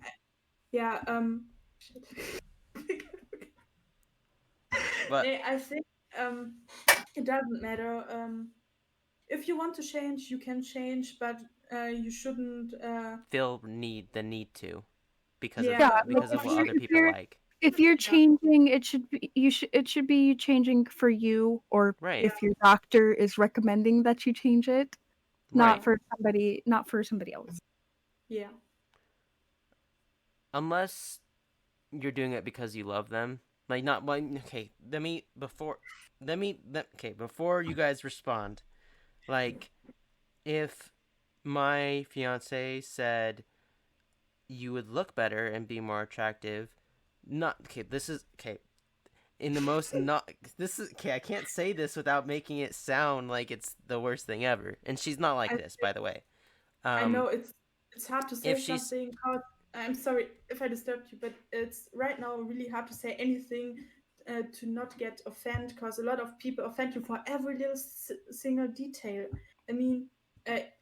S2: Yeah. Shit.
S1: But
S2: I think um, it doesn't matter. If you want to change, you can change, but you shouldn't.
S1: feel the need to
S3: Yeah,
S2: Yeah. No
S3: like
S1: because of
S2: one
S1: what
S2: should.
S1: other people like.
S3: if you're
S2: Yeah.
S3: changing, it should be you changing for you, or
S1: Right.
S2: Yeah.
S3: if your doctor is recommending that you change it,
S1: Right.
S3: not for somebody else.
S2: Yeah.
S1: Unless you're doing it because you love them. Like not well, okay, okay, before you guys respond, like if my fiance said you would look better and be more attractive, not okay, this is okay. In the most not this is okay, I can't say this without making it sound like it's the worst thing ever. And she's not like
S2: I
S1: this, by the way.
S2: I
S1: Um
S2: know it's hard to
S1: if
S2: say
S1: she's
S2: something. I'm sorry if I disturbed you, but it's right now really hard to say anything to not get offended, because a lot of people offend you for every little single detail. I mean,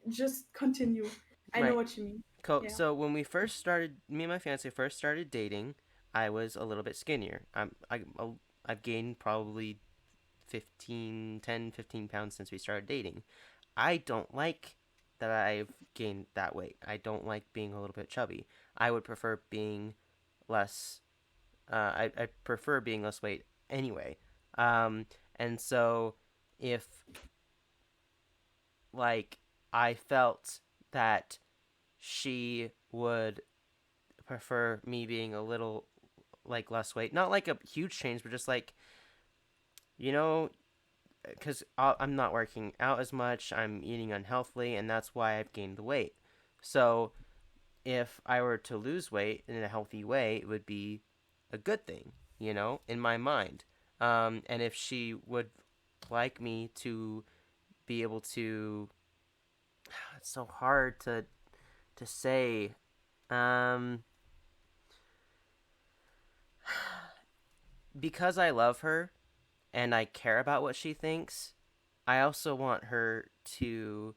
S2: just continue. I know
S1: right.
S2: what you mean.
S1: Cool.
S2: Yeah.
S1: So when we first started, me and my fiance first started dating, I was a little bit skinnier. I've gained probably 15 pounds since we started dating. I don't like that I've gained that weight. I don't like being a little bit chubby. I would prefer being less I prefer being less weight anyway. And so if like I felt that she would prefer me being a little like less weight, not like a huge change, but just like you know, because I'm not working out as much, I'm eating unhealthily, and that's why I've gained the weight. So if I were to lose weight in a healthy way, it would be a good thing, in my mind. And if she would like me to be able to, it's so hard to say. Um, because I love her and I care about what she thinks, I also want her to.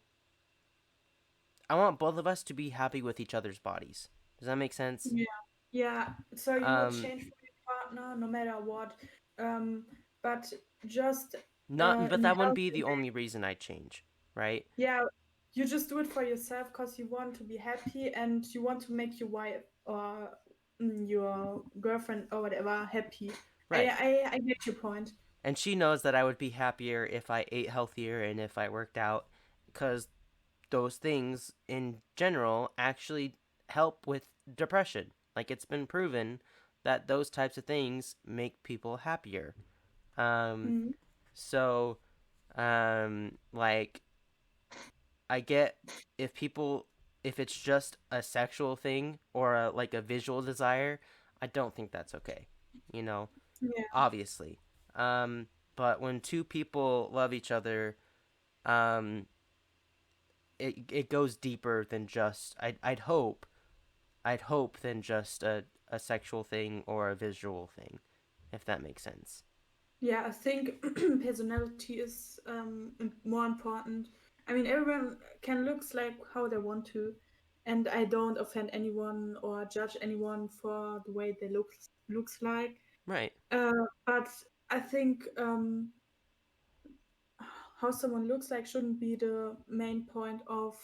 S1: I want both of us to be happy with each other's bodies. Does that make sense?
S2: Yeah. Yeah. So you would
S1: Um,
S2: change for your partner no matter what. Um, but just
S1: but
S2: in a
S1: that wouldn't
S2: healthy
S1: be the
S2: way.
S1: only reason I'd change, right?
S2: Yeah, you just do it for yourself because you want to be happy and you want to make your wife or your girlfriend or whatever happy. I,
S1: Right.
S2: I get your point.
S1: And she knows that I would be happier if I ate healthier and if I worked out, because those things in general actually help with depression. Like it's been proven that those types of things make people happier. Um,
S2: Mm.
S1: so, like, I get if people, if it's just a sexual thing or like a visual desire, I don't think that's okay. You know,
S2: Yeah,
S1: obviously. But when two people love each other, um, it goes deeper than just I'd hope than just a sexual thing or a visual thing, if that makes sense.
S2: yeah. I think personality is more important. I mean, everyone can looks like how they want to, and I don't offend anyone or judge anyone for the way they looks like.
S1: Right,
S2: But I think how someone looks like shouldn't be the main point of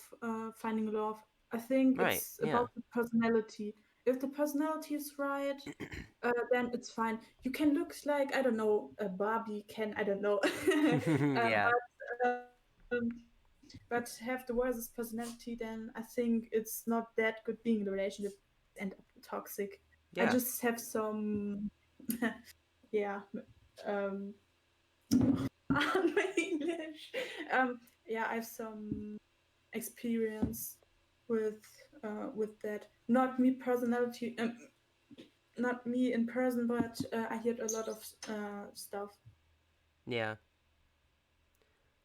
S2: finding love. I think
S1: right,
S2: it's
S1: yeah,
S2: about the personality. If the personality is right, then it's fine. You can look like, I don't know, a Barbie can, I don't know,
S1: yeah,
S2: but have the worst personality, then I think it's not that good being in the relationship and toxic. I
S1: yeah,
S2: just have some, yeah, um, my English. Yeah, I have some experience with that. Not me personality, not me in person, but I heard a lot of stuff.
S1: yeah,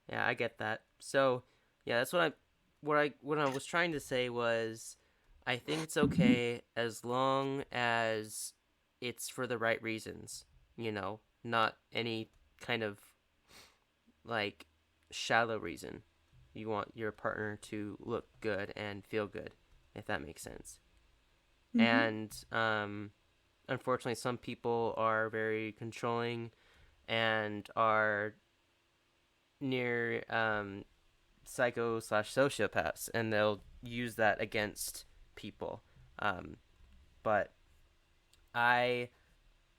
S1: yeah. I get that. So, yeah, that's what I was trying to say was, I think it's okay as long as it's for the right reasons. Not any kind of like shallow reason. You want your partner to look good and feel good, if that makes sense.
S2: Hmm.
S1: And unfortunately, some people are very controlling and are near psycho slash sociopaths, and they'll use that against people. Um, but I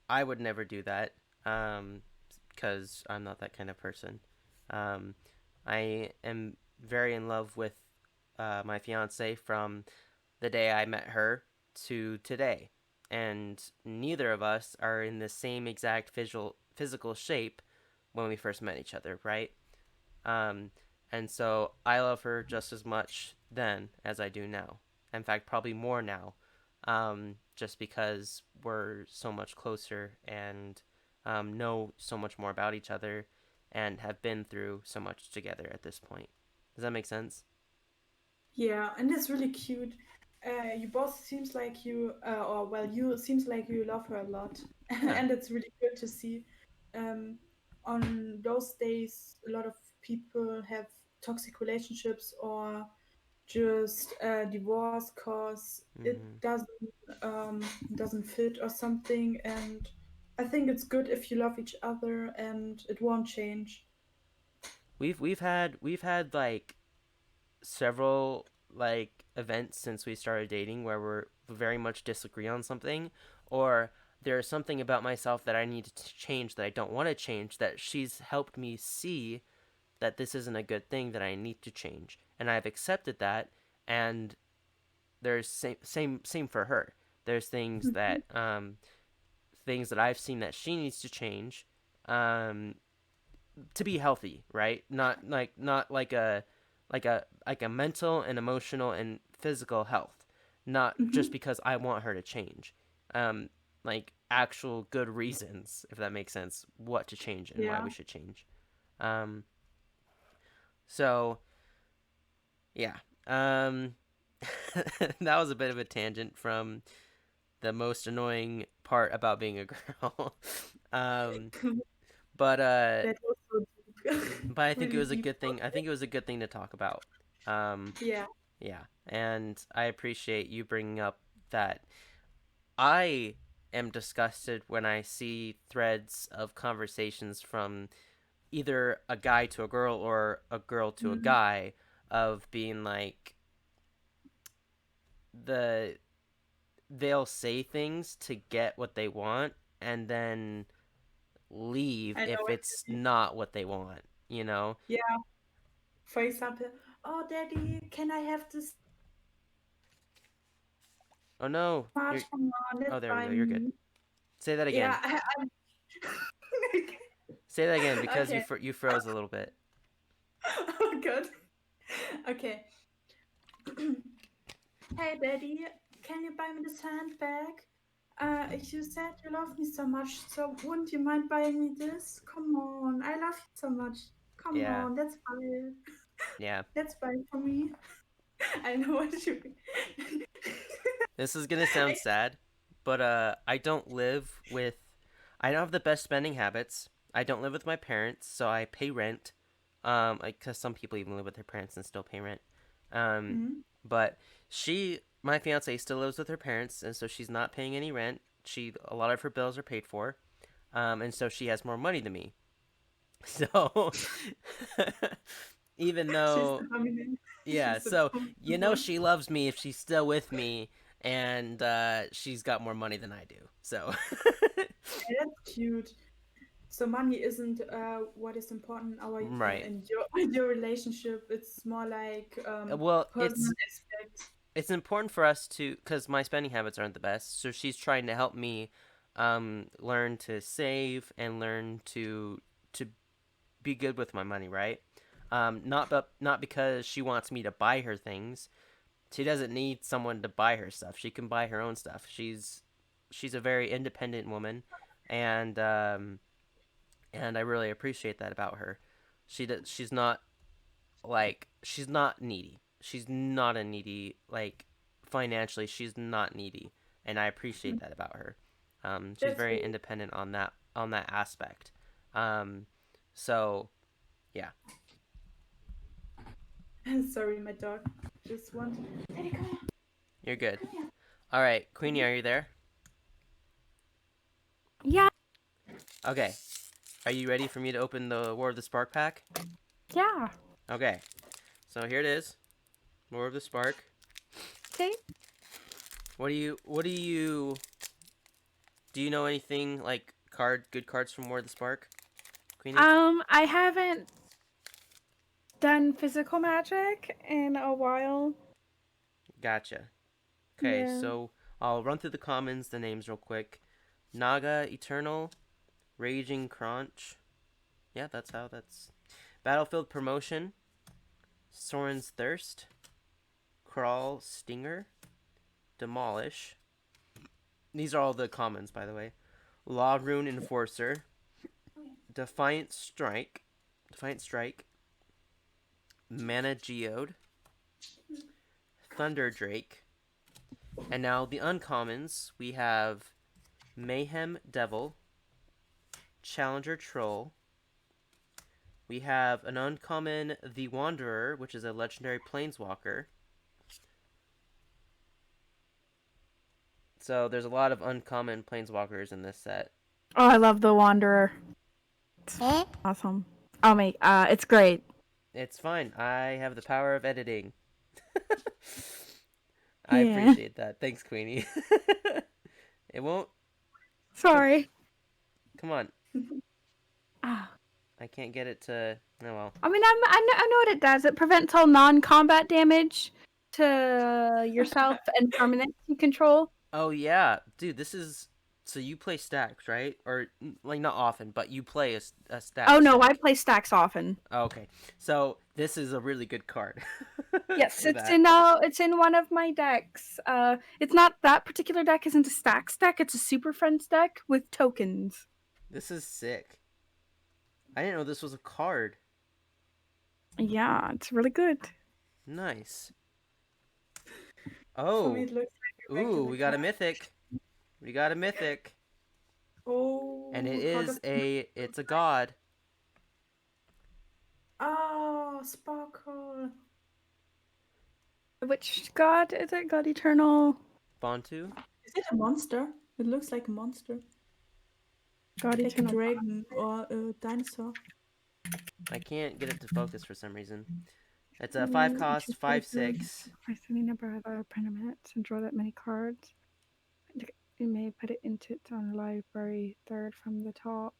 S1: I would never do that because I'm not that kind of person. Um, I am very in love with my fiance from the day I met her to today, and neither of us are in the same exact physical shape when we first met each other, right? Um, and so I love her just as much then as I do now. In fact, probably more now, just because we're so much closer and know so much more about each other and have been through so much together at this point. Does that make sense?
S2: Yeah, and it's really cute. You both seems like or well, you seems like you love her a lot,
S1: Yeah.
S2: and it's really good to see. Um, on those days, a lot of people have toxic relationships or just divorce cause it
S1: Hmm.
S2: doesn't fit or something. And I think it's good if you love each other and it won't change.
S1: We've had like several like events since we started dating where we're very much disagree on something, or there's something about myself that I need to change, that I don't want to change, that she's helped me see that this isn't a good thing, that I need to change. And I've accepted that, and there's same for her. There's things that I've seen that she needs to change, to be healthy, right? Not like a mental and emotional and physical health, not just
S2: Mm-hmm.
S1: because I want her to change. Like actual good reasons, if that makes sense, what to change and why
S2: Yeah.
S1: we should change. Um, so yeah, that was a bit of a tangent from the most annoying part about being a girl. um, but
S2: That was so deep.
S1: I think it
S2: Really
S1: was a
S2: deep.
S1: good thing. I think it was a good thing to talk about. Um,
S2: Yeah.
S1: yeah, and I appreciate you bringing up that. I am disgusted when I see threads of conversations from either a guy to a girl or a girl to a
S2: Mm.
S1: guy of being like the they'll say things to get what they want and then leave
S2: I know
S1: if
S2: what
S1: it's
S2: you mean.
S1: not what they want, you know?
S2: Yeah. For example, oh, Daddy, can I have this
S1: Oh no, you're
S2: much? Come on,
S1: oh
S2: let's
S1: there we
S2: buy
S1: go. You're good.
S2: me.
S1: Say that again.
S2: Yeah.
S1: Say that again because
S2: Okay.
S1: you froze a little bit.
S2: Oh, good. Okay. Hey, Daddy, can you buy me this handbag? You said you love me so much, so wouldn't you mind buying me this? Come on, I love you so much. Come
S1: Yeah.
S2: on, let's buy it.
S1: Yeah.
S2: Let's buy it for me. I know what you mean.
S1: This is gonna sound sad, but I don't have the best spending habits. I don't live with my parents, so I pay rent. Like, cause some people even live with their parents and still pay rent. Um,
S2: Mhm.
S1: but my fiance, still lives with her parents, and so she's not paying any rent. A lot of her bills are paid for, and so she has more money than me. So, even
S2: She's
S1: though
S2: the dominant.
S1: yeah,
S2: She's the
S1: so
S2: dominant
S1: you know
S2: one.
S1: she loves me if she's still with me, and she's got more money than I do. So
S2: Yeah, that's cute. So money isn't what is important in our
S1: right.
S2: in your in your relationship. It's more like
S1: Well,
S2: personal aspect.
S1: it's important for us to because my spending habits aren't the best. So she's trying to help me learn to save and learn to be good with my money. Right. Not because she wants me to buy her things. She doesn't need someone to buy her stuff. She can buy her own stuff. She's a very independent woman, and and I really appreciate that about her. She's not needy. She's not a needy like financially. She's not needy, and I appreciate that about her. She's
S2: That's
S1: very
S2: really
S1: independent on that aspect. Um, so yeah,
S2: sorry, my dog just want. Daddy, come here,
S1: you're good.
S2: come here.
S1: All right, Queenie, are you there?
S3: Yeah,
S1: Okay. Are you ready for me to open the War of the Spark pack?
S3: yeah.
S1: Okay. So here it is. War of the Spark.
S3: Okay.
S1: What do you know anything like good cards from War of the Spark, Queenie?
S3: I haven't done physical magic in a while.
S1: Gotcha. Okay,
S3: Yeah.
S1: so I'll run through the commons, the names real quick. Naga Eternal, Raging Crunch. Yeah, that's Battlefield Promotion, Soren's Thirst, Crawl Stinger, Demolish. These are all the commons, by the way. Law Rune Enforcer, Defiant Strike, Mana Geode, Thunder Drake, and now the uncommons we have Mayhem Devil, Challenger Troll. We have an uncommon The Wanderer, which is a legendary planeswalker. So there's a lot of uncommon planeswalkers in this set.
S3: Oh, I love the Wanderer. It's awesome. It's great.
S1: It's fine. I have the power of editing. I
S3: Yeah.
S1: appreciate that. Thanks, Queenie. It won't
S3: Sorry.
S1: Come on.
S3: Ah.
S1: I can't get it to. Oh well.
S3: I mean, I know what it does. It prevents all non-combat damage to yourself and permanents you control.
S1: Oh yeah, dude. This is. So you play stacks, right? Or like not often, but you play a
S3: Oh
S1: stack
S3: no, I
S1: deck.
S3: play stacks often.
S1: Oh, okay, so this is a really good card.
S3: Yes,
S1: For that.
S3: it's in one of my decks. It's not that particular deck isn't a stacks deck. It's a Super Friends deck with tokens.
S1: This is sick. I didn't know this was a card.
S3: Yeah, it's really good.
S1: Nice.
S2: For me,
S1: Oh,
S2: it looks like a
S1: ooh,
S2: regular
S1: we got a
S2: card.
S1: mythic. We got a mythic, and
S2: Oh,
S1: it
S2: a card
S1: is
S2: of
S1: it's a god.
S2: oh, sparkle.
S3: Which god is it? God Eternal.
S1: Bantu.
S2: Is it a monster? It looks like a monster,
S3: God
S2: like a
S3: Eternal.
S2: dragon or a dinosaur.
S1: I can't get it to focus for some reason. It's a 5 cost,
S3: Choose what
S1: five
S3: is good.
S1: six.
S3: Price any number of other permanents and draw that many cards. You may put it into its own library, third from the top.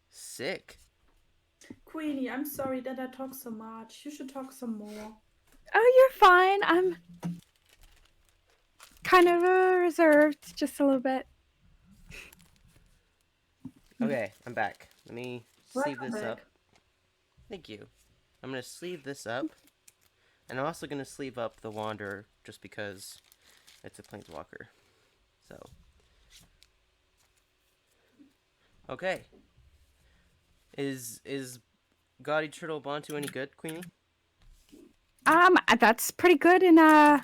S1: Sick.
S2: Queenie, I'm sorry that I talk so much. You should talk some more.
S3: Oh, you're fine. I'm kind of reserved, just a little bit.
S1: Okay, I'm back. Let me sleeve
S2: Welcome
S1: this up.
S2: back.
S1: Thank you. I'm gonna sleeve this up, and I'm also gonna sleeve up the Wanderer just because it's a planeswalker. So. Okay. Is Gaudy Turtle Bantu any good, Queenie?
S3: That's pretty good in a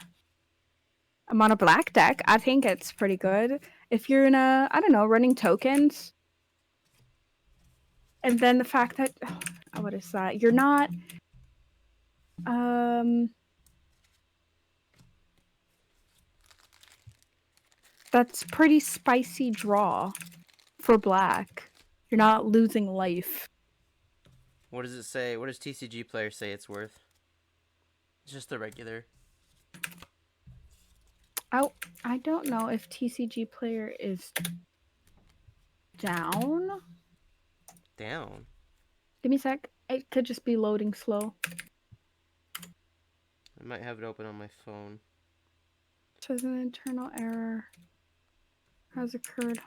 S3: mono black deck. I think it's pretty good. If you're in a, I don't know, running tokens, and then the fact that, what is that? You're not, that's pretty spicy draw for black. You're not losing life.
S1: What does it say? What does TCG player say it's worth? It's just the regular.
S3: Oh, I don't know if TCG player is down.
S1: Down.
S3: Give me a sec. It could just be loading slow.
S1: I might have it open on my phone.
S3: Says an internal error has occurred.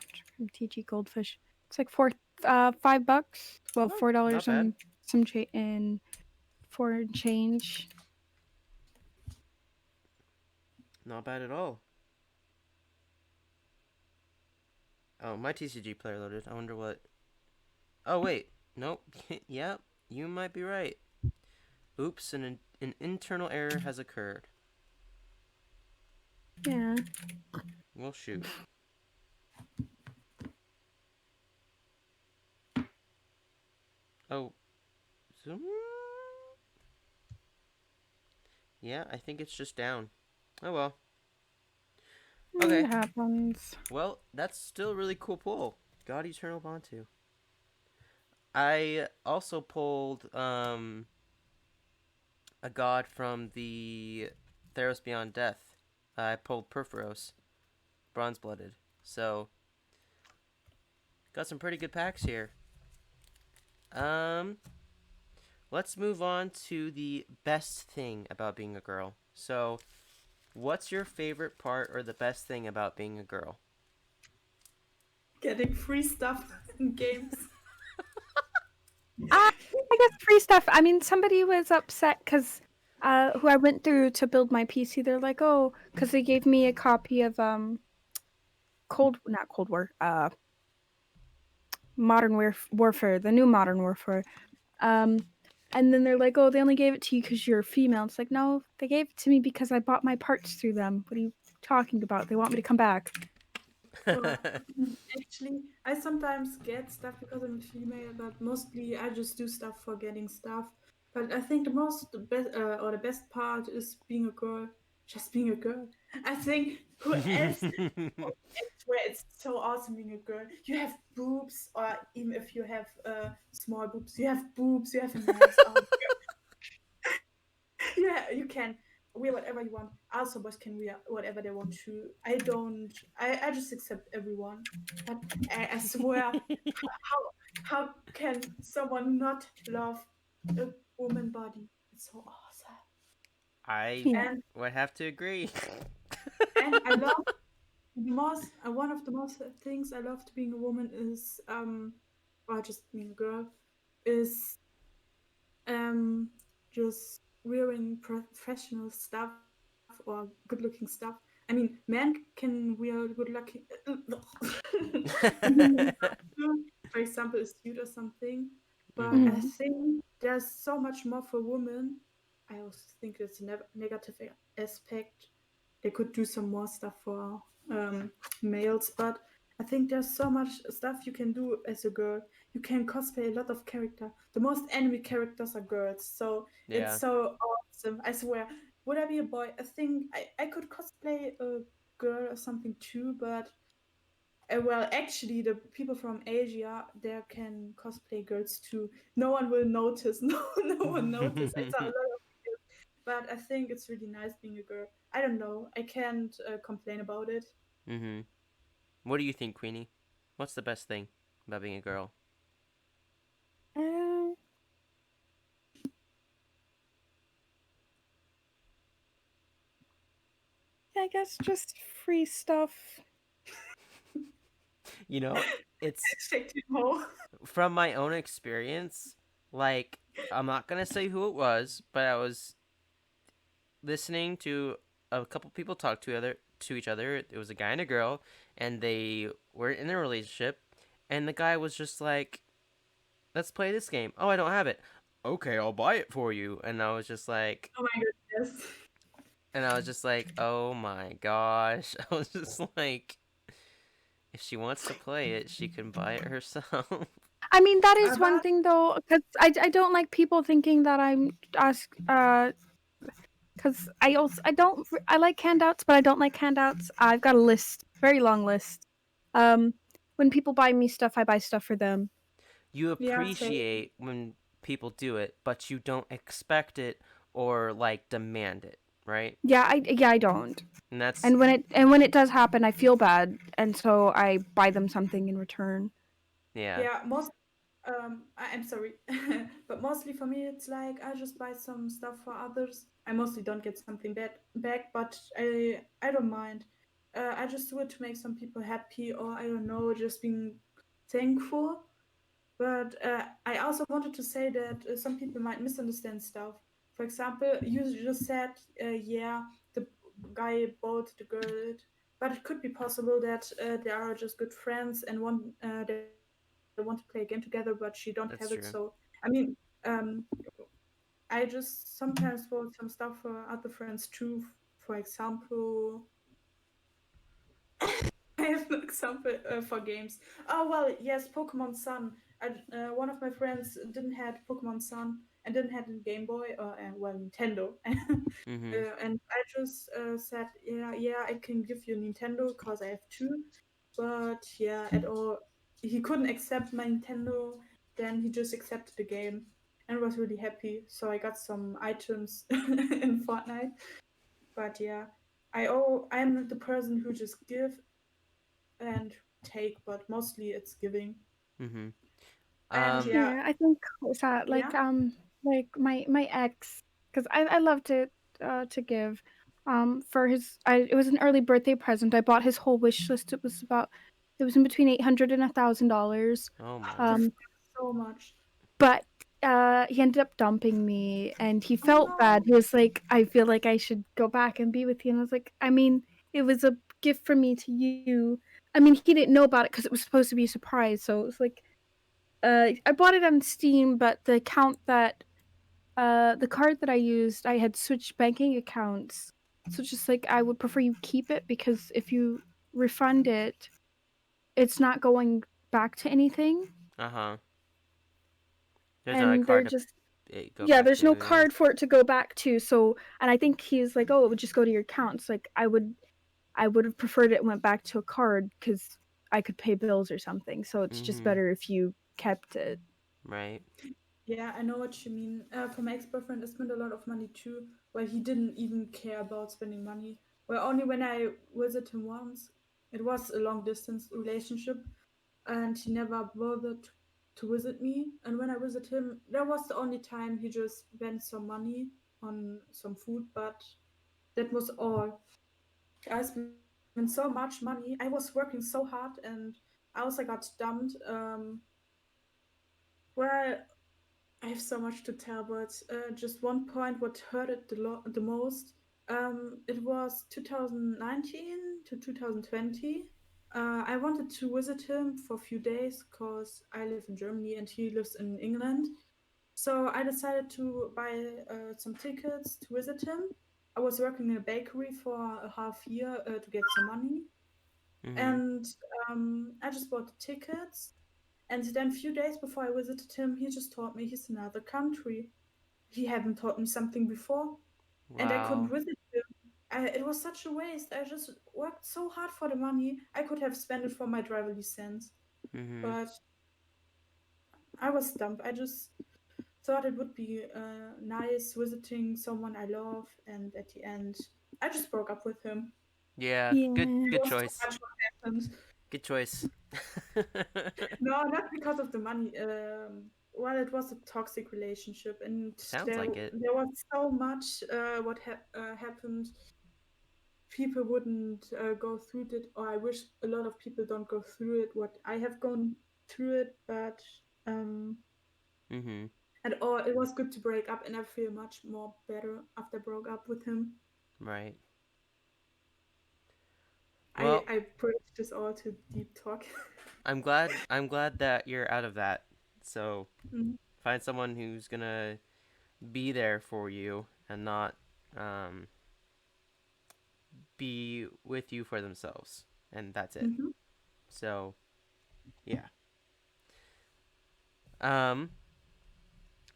S3: TG Goldfish. It's like $5. Well,
S1: Oh,
S3: $4
S1: not bad.
S3: and some in foreign change.
S1: Not bad at all. Oh, my TCG player loaded. I wonder what. Oh wait, nope. Yep, you might be right. Oops, an internal error has occurred.
S3: Yeah.
S1: Well, shoot. Oh. Yeah, I think it's just down. Oh well. Okay.
S3: It happens.
S1: Well, that's still a really cool pull. God Eternal Bantu. I also pulled a god from the Theros Beyond Death. I pulled Perforos, Bronze Blooded. So got some pretty good packs here. Let's move on to the best thing about being a girl. So, what's your favorite part or the best thing about being a girl?
S2: Getting free stuff in games.
S3: I guess free stuff. I mean, somebody was upset because who I went through to build my PC. They're like, oh, because they gave me a copy of not Cold War, Warfare, the new Modern Warfare. And then they're like, oh, they only gave it to you because you're a female. It's like, no, they gave it to me because I bought my parts through them. What are you talking about? They want me to come back.
S2: Well, actually, I sometimes get stuff because I'm a female, but mostly I just do stuff for getting stuff. But I think the best part is being a girl, just being a girl. I think who else? I swear it's so awesome being a girl. You have boobs, or even if you have small boobs, you have boobs. You have a nice. Yeah, you can wear whatever you want. Also, boys can wear whatever they want to. I don't. I just accept everyone. But I swear, how can someone not love a woman body? It's so awesome.
S1: I
S3: Yeah.
S2: And
S1: would have to agree.
S2: I love most one of the most things I love to being a woman is or just being a girl is just wearing professional stuff or good looking stuff. I mean, men can wear good looking for example, a suit or something. But
S1: Mm-hmm.
S2: I
S3: Mhm.
S2: think there's so much more for women. I also think it's a negative aspect. They could do some more stuff for males, but I think there's so much stuff you can do as a girl. You can cosplay a lot of character. The most anime characters are girls, so it's
S1: Yeah.
S2: so awesome. I swear. Would I be a boy? I think I could cosplay a girl or something too, but well, actually, the people from Asia there can cosplay girls too. No one will notice. No one notice. I saw a lot of videos, but I think it's really nice being a girl. I don't know. I can't complain about it.
S1: Mm-hmm. What do you think, Queenie? What's the best thing about being a girl?
S3: Uh, I guess just free stuff.
S1: You know, it's
S2: Hashtag Timo.
S1: from my own experience. Like, I'm not gonna say who it was, but I was listening to a couple people talk to each other. It was a guy and a girl, and they were in a relationship. And the guy was just like, "Let's play this game." Oh, I don't have it. Okay, I'll buy it for you.
S2: Oh my goodness.
S1: And I was just like, oh my gosh. I was just like, if she wants to play it, she can buy it herself.
S3: I mean, that is one
S2: But
S3: thing though, because I don't like people thinking that I'm ask because I don't I like handouts, but I don't like handouts. I've got a list, very long list. Um, when people buy me stuff, I buy stuff for them.
S1: You
S2: yeah, same.
S1: appreciate when people do it, but you don't expect it or like demand it, right?
S3: Yeah, I don't.
S1: And that's,
S3: And when it does happen, I feel bad, and so I buy them something in return.
S1: yeah,
S2: Yeah, I'm sorry, but mostly for me, it's like I just buy some stuff for others. I mostly don't get something back, but I don't mind. I just do it to make some people happy, or I don't know, just being thankful. But I also wanted to say that some people might misunderstand stuff. For example, you just said, yeah, the guy bought the girl it, but it could be possible that they are just good friends and they want to play a game together, but she don't have it. So
S1: that's
S2: I mean,
S1: true.
S2: I just sometimes bought some stuff for other friends too. For example, I have an example for games. Oh well, yes, Pokemon Sun. One of my friends didn't had Pokemon Sun and didn't have a Game Boy or well Nintendo,
S1: Mm-hmm.
S2: and I just said, yeah, I can give you a Nintendo because I have two, but yeah, at all he couldn't accept my Nintendo. Then he just accepted the game and was really happy. So I got some items in Fortnite. But yeah, I'm the person who just give and take, but mostly it's giving.
S1: Mm-hmm.
S2: And
S1: Um,
S2: yeah,
S3: Yeah, I think it's that
S2: yeah.
S3: like my ex, because I love to give for his it was an early birthday present. I bought his whole wish list. It was in between $800 and $1,000.
S1: oh my.
S3: Um,
S2: So much.
S3: but he ended up dumping me, and he
S2: Oh
S3: felt bad.
S2: no.
S3: He was like, I feel like I should go back and be with you. And I was like, I mean, it was a gift from me to you. I mean, he didn't know about it because it was supposed to be a surprise. So it was like, I bought it on Steam, but the card that I used, I had switched banking accounts. So it's just like I would prefer you keep it because if you refund it, it's not going back to anything.
S1: Uh huh. There's not a
S3: And they're
S1: card
S3: just
S1: to go
S3: yeah,
S1: back
S3: there's no
S1: to, yeah.
S3: card for it to go back to. So, and I think he's like, oh, it would just go to your accounts. Like I would have preferred it went back to a card because I could pay bills or something. So it's just
S1: Mm-hmm.
S3: better if you kept it.
S1: Right.
S2: Yeah, I know what you mean. For my ex-boyfriend, I spent a lot of money too, Well, he didn't even care about spending money. Well, only when I visited him once. It was a long distance relationship, and he never bothered to visit me. And when I visited him, that was the only time he just spent some money on some food, but that was all. I spent so much money. I was working so hard, and I also got dumped. Well, I have so much to tell, but just one point what hurt it the most. It was 2019 to 2020. I wanted to visit him for a few days because I live in Germany and he lives in England. So I decided to buy some tickets to visit him. I was working in a bakery for a half year to get some money,
S1: Mm-hmm.
S2: and I just bought the tickets. And then a few days before I visited him, he just told me he's in another country. He hadn't taught me something before, and I couldn't
S1: Wow.
S2: visit him. It was such a waste. I just worked so hard for the money. I could have spent it for my driver license,
S1: Mm-hmm.
S2: but I was stumped. I just thought it would be nice visiting someone I love, and at the end, I just broke up with him.
S1: Yeah. Good.
S3: Yeah.
S2: It
S1: Good
S2: was too
S1: choice.
S2: much what happened.
S1: Good choice.
S2: No, not because of the money. Well, it was a toxic relationship, and
S1: Sounds
S2: there
S1: like it.
S2: there was so much what happened. People wouldn't go through it, or I wish a lot of people don't go through it. What I have gone through it, but um,
S1: Mm-hmm.
S2: and all it was good to break up, and I feel much more better after I broke up with him.
S1: Right.
S2: I
S1: Well,
S2: I preached this all to deep talk.
S1: I'm glad that you're out of that. So
S2: Mhm.
S1: find someone who's gonna be there for you and not um, be with you for themselves, and that's it.
S2: Mhm.
S1: So yeah. Um.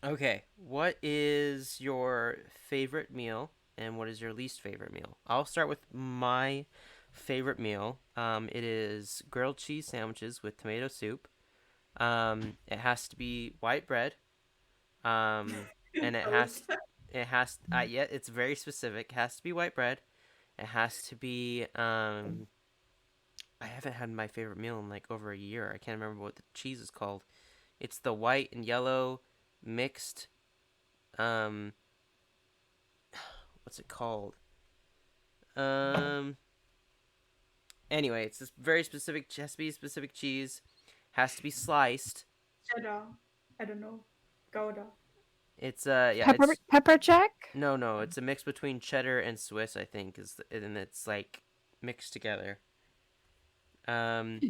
S1: Okay. What is your favorite meal and what is your least favorite meal? I'll start with my favorite meal. It is grilled cheese sandwiches with tomato soup. It has to be white bread. And it has
S2: Toast.
S1: it has yeah, it's very specific. It has to be white bread. It has to be I haven't had my favorite meal in like over a year. I can't remember what the cheese is called. It's the white and yellow mixed um what's it called? Um anyway, it's this very specific has to be specific cheese. Has to be sliced.
S2: Cheddar. I don't know. Gouda.
S1: It's yeah, it's
S3: Pepper jack?
S1: no, it's a mix between cheddar and Swiss, I think, and it's like mixed together. Um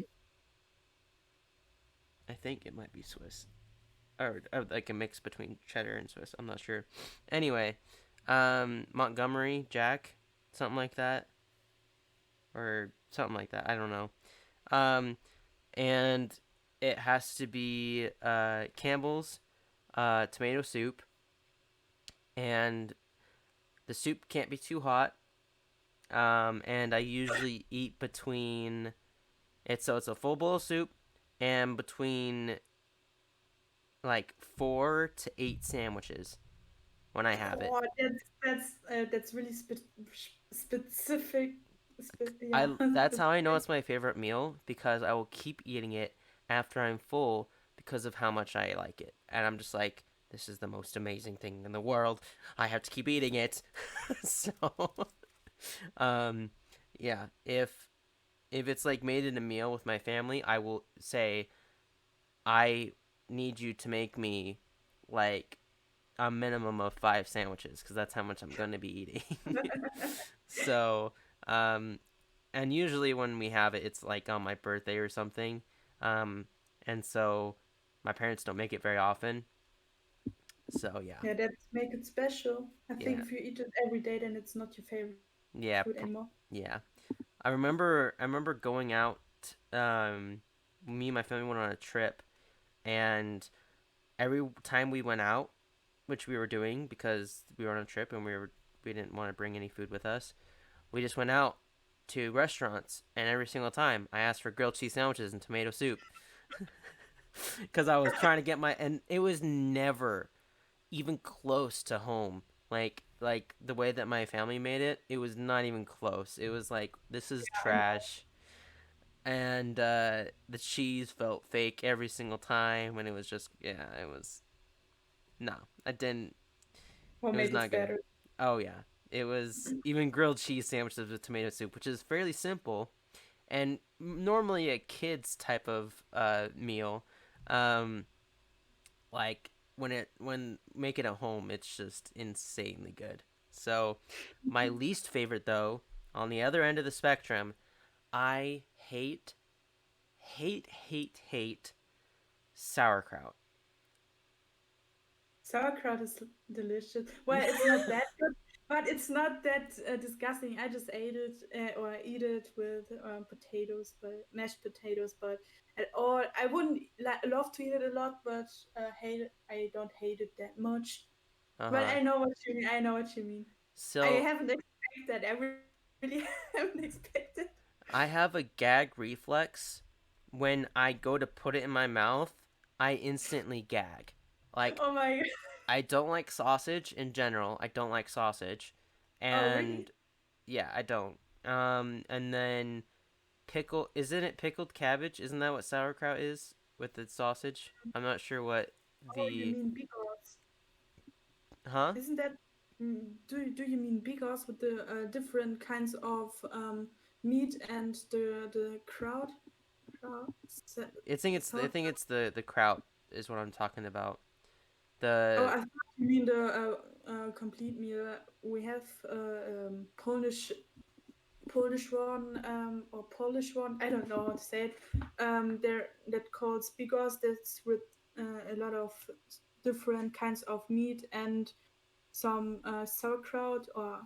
S1: I think it might be Swiss. Or like a mix between cheddar and Swiss. I'm not sure. Anyway, Montgomery Jack, something like that, or something like that. I don't know. Um, and it has to be Campbell's tomato soup, and the soup can't be too hot. And I usually eat between it's a full bowl of soup, and between like 4 to 8 sandwiches when I have it.
S2: Oh, that's really specific. Yeah,
S1: I that's how I know it's my favorite meal because I will keep eating it after I'm full because of how much I like it. And I'm just like, this is the most amazing thing in the world. I have to keep eating it. So, um, yeah, if it's like made in a meal with my family, I will say I need you to make me like a minimum of 5 sandwiches because that's how much I'm going to be eating. So, um, and usually when we have it, it's like on my birthday or something. Um, and so my parents don't make it very often. So yeah,
S2: yeah, that make it special. I think
S1: yeah,
S2: if you eat it every day, then it's not your favorite food
S1: yeah,
S2: anymore.
S1: yeah. I remember going out. Me and my family went on a trip, and every time we went out, which we were doing because we were on a trip and we didn't want to bring any food with us. We just went out to restaurants, and every single time I asked for grilled cheese sandwiches and tomato soup because I was trying to get my and it was never even close to home. Like like the way that my family made it, it was not even close. It was like, this is trash. And the cheese felt fake every single time, and it was just, yeah, it was, no, I didn't,
S2: What
S1: it was
S2: made it
S1: not good.
S2: better?
S1: Oh yeah, it was even grilled cheese sandwiches with tomato soup, which is fairly simple and normally a kid's type of meal. Um, like when make it at home, it's just insanely good. So my least favorite though, on the other end of the spectrum, I hate sauerkraut.
S2: Sauerkraut is delicious. Well, it's not that good, but it's not that disgusting. I just ate it or eat it with potatoes, but mashed potatoes. But at all, I wouldn't love to eat it a lot, but hate it. I don't hate it that much.
S1: Uh
S2: But
S1: huh.
S2: I know what you mean. I know what you mean. I
S1: So
S2: haven't expected that. I really haven't expected.
S1: I have a gag reflex. When I go to put it in my mouth, I instantly gag. Like,
S2: Oh my!
S1: I don't like sausage in general. I don't like sausage.
S2: Oh really?
S1: And yeah, I don't. And then isn't it pickled cabbage? Isn't that what sauerkraut is with the sausage? I'm not sure what
S2: Oh, you
S1: the
S2: mean bigos?
S1: huh?
S2: Isn't that? Do you mean bigos with the different kinds of meat and the crowd?
S1: I
S2: So,
S1: think it's the kraut is what I'm talking about.
S2: oh,
S1: The
S2: I thought you mean the complete meal. We have Polish one or Polish one. I don't know how to say it. There that called bigos. That's with a lot of different kinds of meat and some sauerkraut or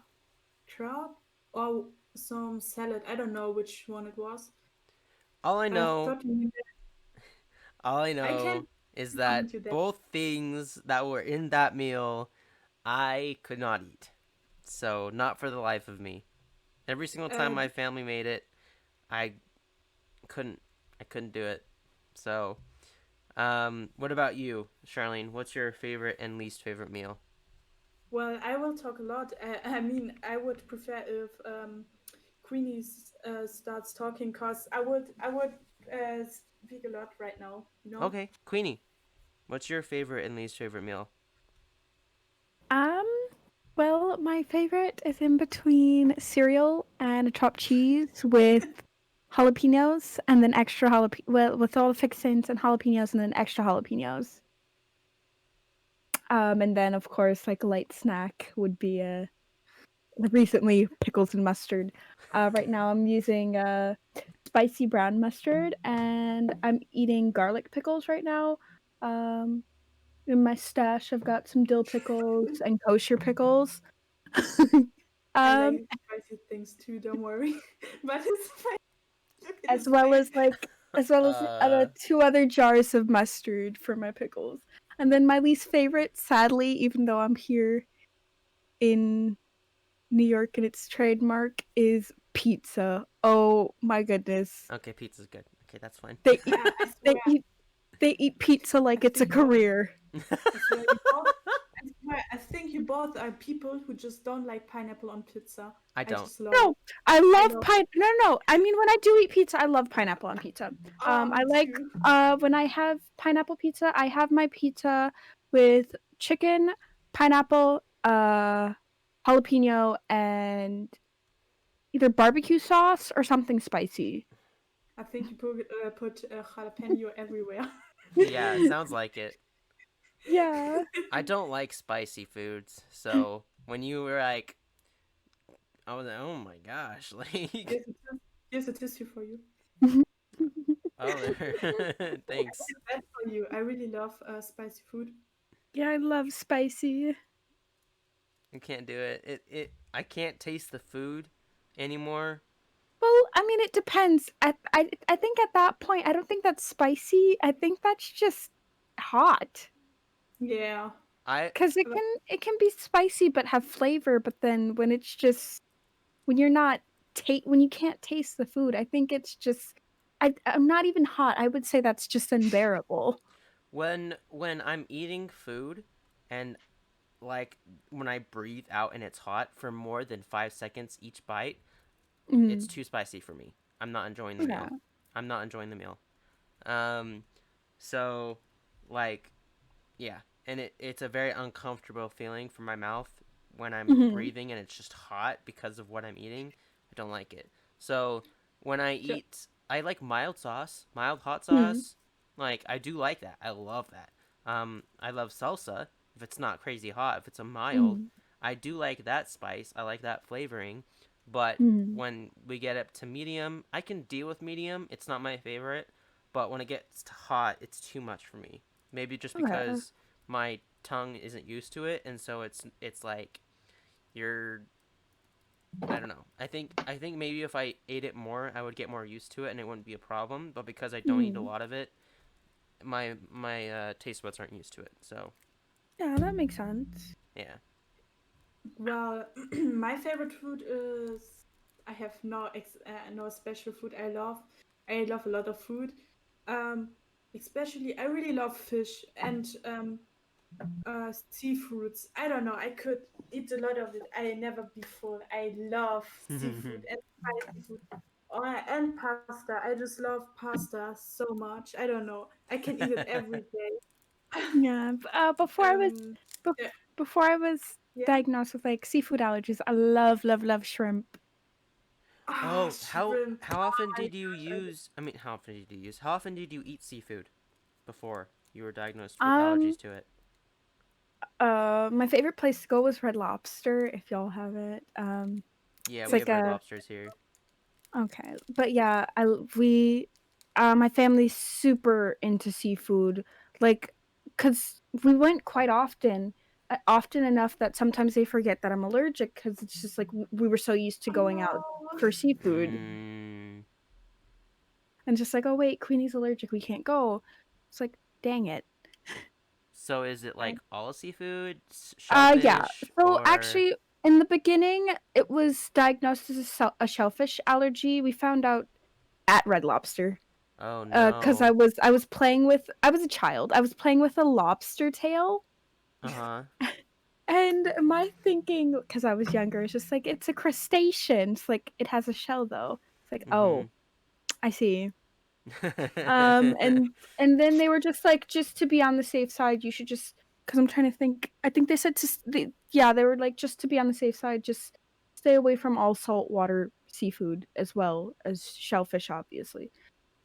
S2: kraut or some salad. I don't know which one it was.
S1: all I
S2: I
S1: know
S2: thought you meant that.
S1: all I
S2: I
S1: know
S2: can't
S1: is
S2: comment
S1: that
S2: you that.
S1: both things that were in that meal I could not eat. So not for the life of me. Every single time
S2: Uh,
S1: my family made it, I couldn't I couldn't do it. So, what about you, Charlene? What's your favorite and least favorite meal?
S2: well, I will talk a lot. I mean, I would prefer if Queenie starts talking, cause I would speak a lot right now. You know.
S1: Okay, Queenie, what's your favorite and least favorite meal?
S3: Um, well, my favorite is in between cereal and a chopped cheese with jalapenos and then extra jalapeno, well, with all the fixins and jalapenos and then extra jalapenos. And then of course, like a light snack would be recently pickles and mustard. Right now I'm using spicy brown mustard and I'm eating garlic pickles right now. Um, in my stash, I've got some dill pickles and kosher pickles.
S2: I
S3: um,
S2: like spicy things too. Don't worry. But it's fine. Look at
S3: as
S2: his
S3: well
S2: face.
S3: as like as well as
S1: Uh,
S3: two other jars of mustard for my pickles. And then my least favorite, sadly, even though I'm here in New York and its trademark, is pizza. Oh my goodness.
S1: okay, pizza's good. Okay, that's fine.
S3: They eat
S2: Yeah, I
S3: they
S2: swear.
S3: eat they eat pizza
S2: I
S3: like it's a
S2: think both.
S3: career.
S2: I swear you both. I swear. I think you both are people who just don't like pineapple on pizza.
S1: I
S2: I
S1: don't.
S2: just love it.
S3: No, I
S2: I
S3: love
S2: love.
S3: pine. No, no. I mean, when I do eat pizza, I love pineapple on pizza.
S2: Oh,
S3: I
S2: me
S3: like
S2: too.
S3: when I have pineapple pizza. I have my pizza with chicken, pineapple, jalapeno, and either barbecue sauce or something spicy.
S2: I think you put jalapeno everywhere.
S1: Yeah, it sounds like it.
S3: Yeah.
S1: I don't like spicy foods, so when you were like, I was like, oh my gosh, like,
S2: Here's a tissue for you.
S1: oh, thanks.
S2: Bad for you. I really love spicy food.
S3: Yeah, I love spicy.
S1: I can't do it. I can't taste the food anymore.
S3: Well, I mean, it depends. I think at that point, I don't think that's spicy. I think that's just hot.
S2: Yeah.
S1: I
S3: Because
S2: But
S3: it can be spicy but have flavor, but then when it's just when you're not when you can't taste the food, I think it's just I'm not even hot. I would say that's just unbearable.
S1: when I'm eating food and like when I breathe out and it's hot for more than 5 seconds each bite, it's
S3: Mm.
S1: too spicy for me. I'm not enjoying the
S3: Yeah.
S1: meal. I'm not enjoying the meal. Um, so, like, yeah, and it's a very uncomfortable feeling for my mouth when I'm
S3: Hmm.
S1: breathing and it's just hot because of what I'm eating. I don't like it. So when I
S2: Sure.
S1: eat, I like mild sauce, mild hot
S3: Mm.
S1: sauce. Like I do like that. I love that. I love salsa if it's not crazy hot. If it's a mild,
S3: Mm.
S1: I do like that spice. I like that flavoring. But
S3: Mm.
S1: when we get up to medium, I can deal with medium. It's not my favorite, but when it gets hot, it's too much for me. Maybe just
S3: Okay.
S1: because my tongue isn't used to it, and so it's like you're. I don't know. I think maybe if I ate it more, I would get more used to it, and it wouldn't be a problem. But because I don't eat a
S3: Mm.
S1: lot of it, my taste buds aren't used to it. So
S3: Yeah, that makes sense.
S1: yeah.
S2: Well, my favorite food is I have no special food I love a lot of food. Um, Especially I really love fish and seafoods. I don't know. I could eat a lot of it. I never be full. I love seafood and spicy food. Oh, and pasta. I just love pasta so much. I don't know. I can eat it every day.
S3: Yeah.
S2: um,
S3: Bef-
S2: yeah,
S3: before I was
S2: yeah.
S3: diagnosed with like seafood allergies, I love, love, love shrimp.
S2: Ah,
S1: Oh, how
S2: shrimp.
S1: how
S2: Oh
S1: often
S2: my
S1: did you
S2: God.
S1: use? I mean, how often did you use? How often did you eat seafood before you were diagnosed with
S3: Um,
S1: allergies to it?
S3: my favorite place to go was Red Lobster, if y'all have it.
S1: Yeah,
S3: It's
S1: we
S3: like
S1: have Red
S3: a
S1: Lobsters here.
S3: okay, but yeah, my family's super into seafood, like, cause we went quite often, often enough that sometimes they forget that I'm allergic, cause it's just like we were so used to
S2: Oh
S3: going out
S2: no.
S3: for seafood,
S1: Mm,
S3: and just like, oh wait, Queenie's allergic, we can't go. It's like, dang it.
S1: so is it
S2: I,
S1: like all seafood,
S3: Yeah.
S1: shellfish,
S3: So
S1: or?
S3: actually, in the beginning, it was diagnosed as a shellfish allergy. We found out at Red Lobster.
S1: Oh
S3: Because
S1: no.
S3: I was playing with I was a child. I was playing with a lobster tail,
S1: Uh huh.
S3: and my thinking, because I was younger, is just like it's a crustacean. It's like it has a shell though. It's like,
S1: Mm
S3: oh, I see.
S1: hmm.
S3: And then they were just like, just to be on the safe side, you should just, because I'm trying to think. I think they said yeah, they were like, just to be on the safe side, just stay away from all saltwater seafood as well as shellfish, obviously.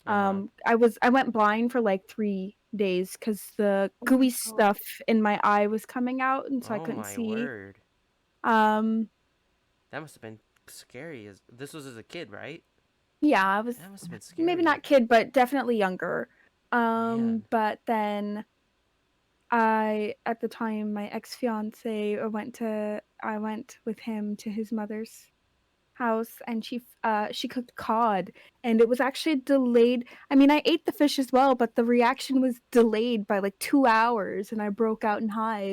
S1: Uh huh.
S3: I went blind for like 3 days because the
S2: oh my
S3: gooey
S2: God.
S3: stuff in my eye was coming out, and so I
S1: Oh
S3: couldn't
S1: my
S3: see.
S1: word.
S3: Um,
S1: That must have been scary. As this was as a kid, right?
S3: yeah, I was
S1: That must have been
S3: maybe
S1: scary.
S3: not kid, but definitely younger.
S1: Man.
S3: But then at the time, my ex fiance, I went with him to his mother's house, and she cooked cod, and it was actually delayed. I mean, I ate the fish as well, but the reaction was delayed by like 2 hours, and I broke out in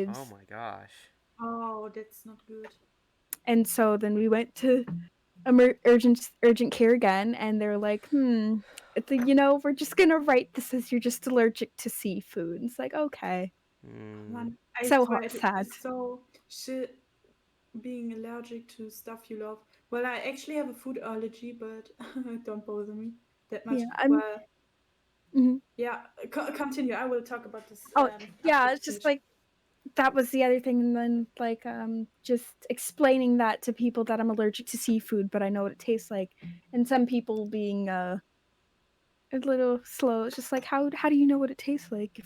S1: Oh
S3: hives.
S1: my gosh.
S2: Oh, that's not good.
S3: And so then we went to urgent care again, and they're like, we're just gonna write this as you're just allergic to seafood. And it's like, okay,
S1: Hmm.
S2: Man, I
S3: so
S2: swear it
S3: sad.
S2: is so shit being allergic to stuff you love. Well, I actually have a food allergy, but don't bother me that much.
S3: Yeah, I'm.
S2: Well,
S3: Mhm.
S2: yeah, continue. I will talk about this
S3: Oh
S2: after
S3: yeah,
S2: you
S3: it's just
S2: finish.
S3: like that was the other thing, and then like just explaining that to people that I'm allergic to seafood, but I know what it tastes like, and some people being a little slow. It's just like how do you know what it tastes like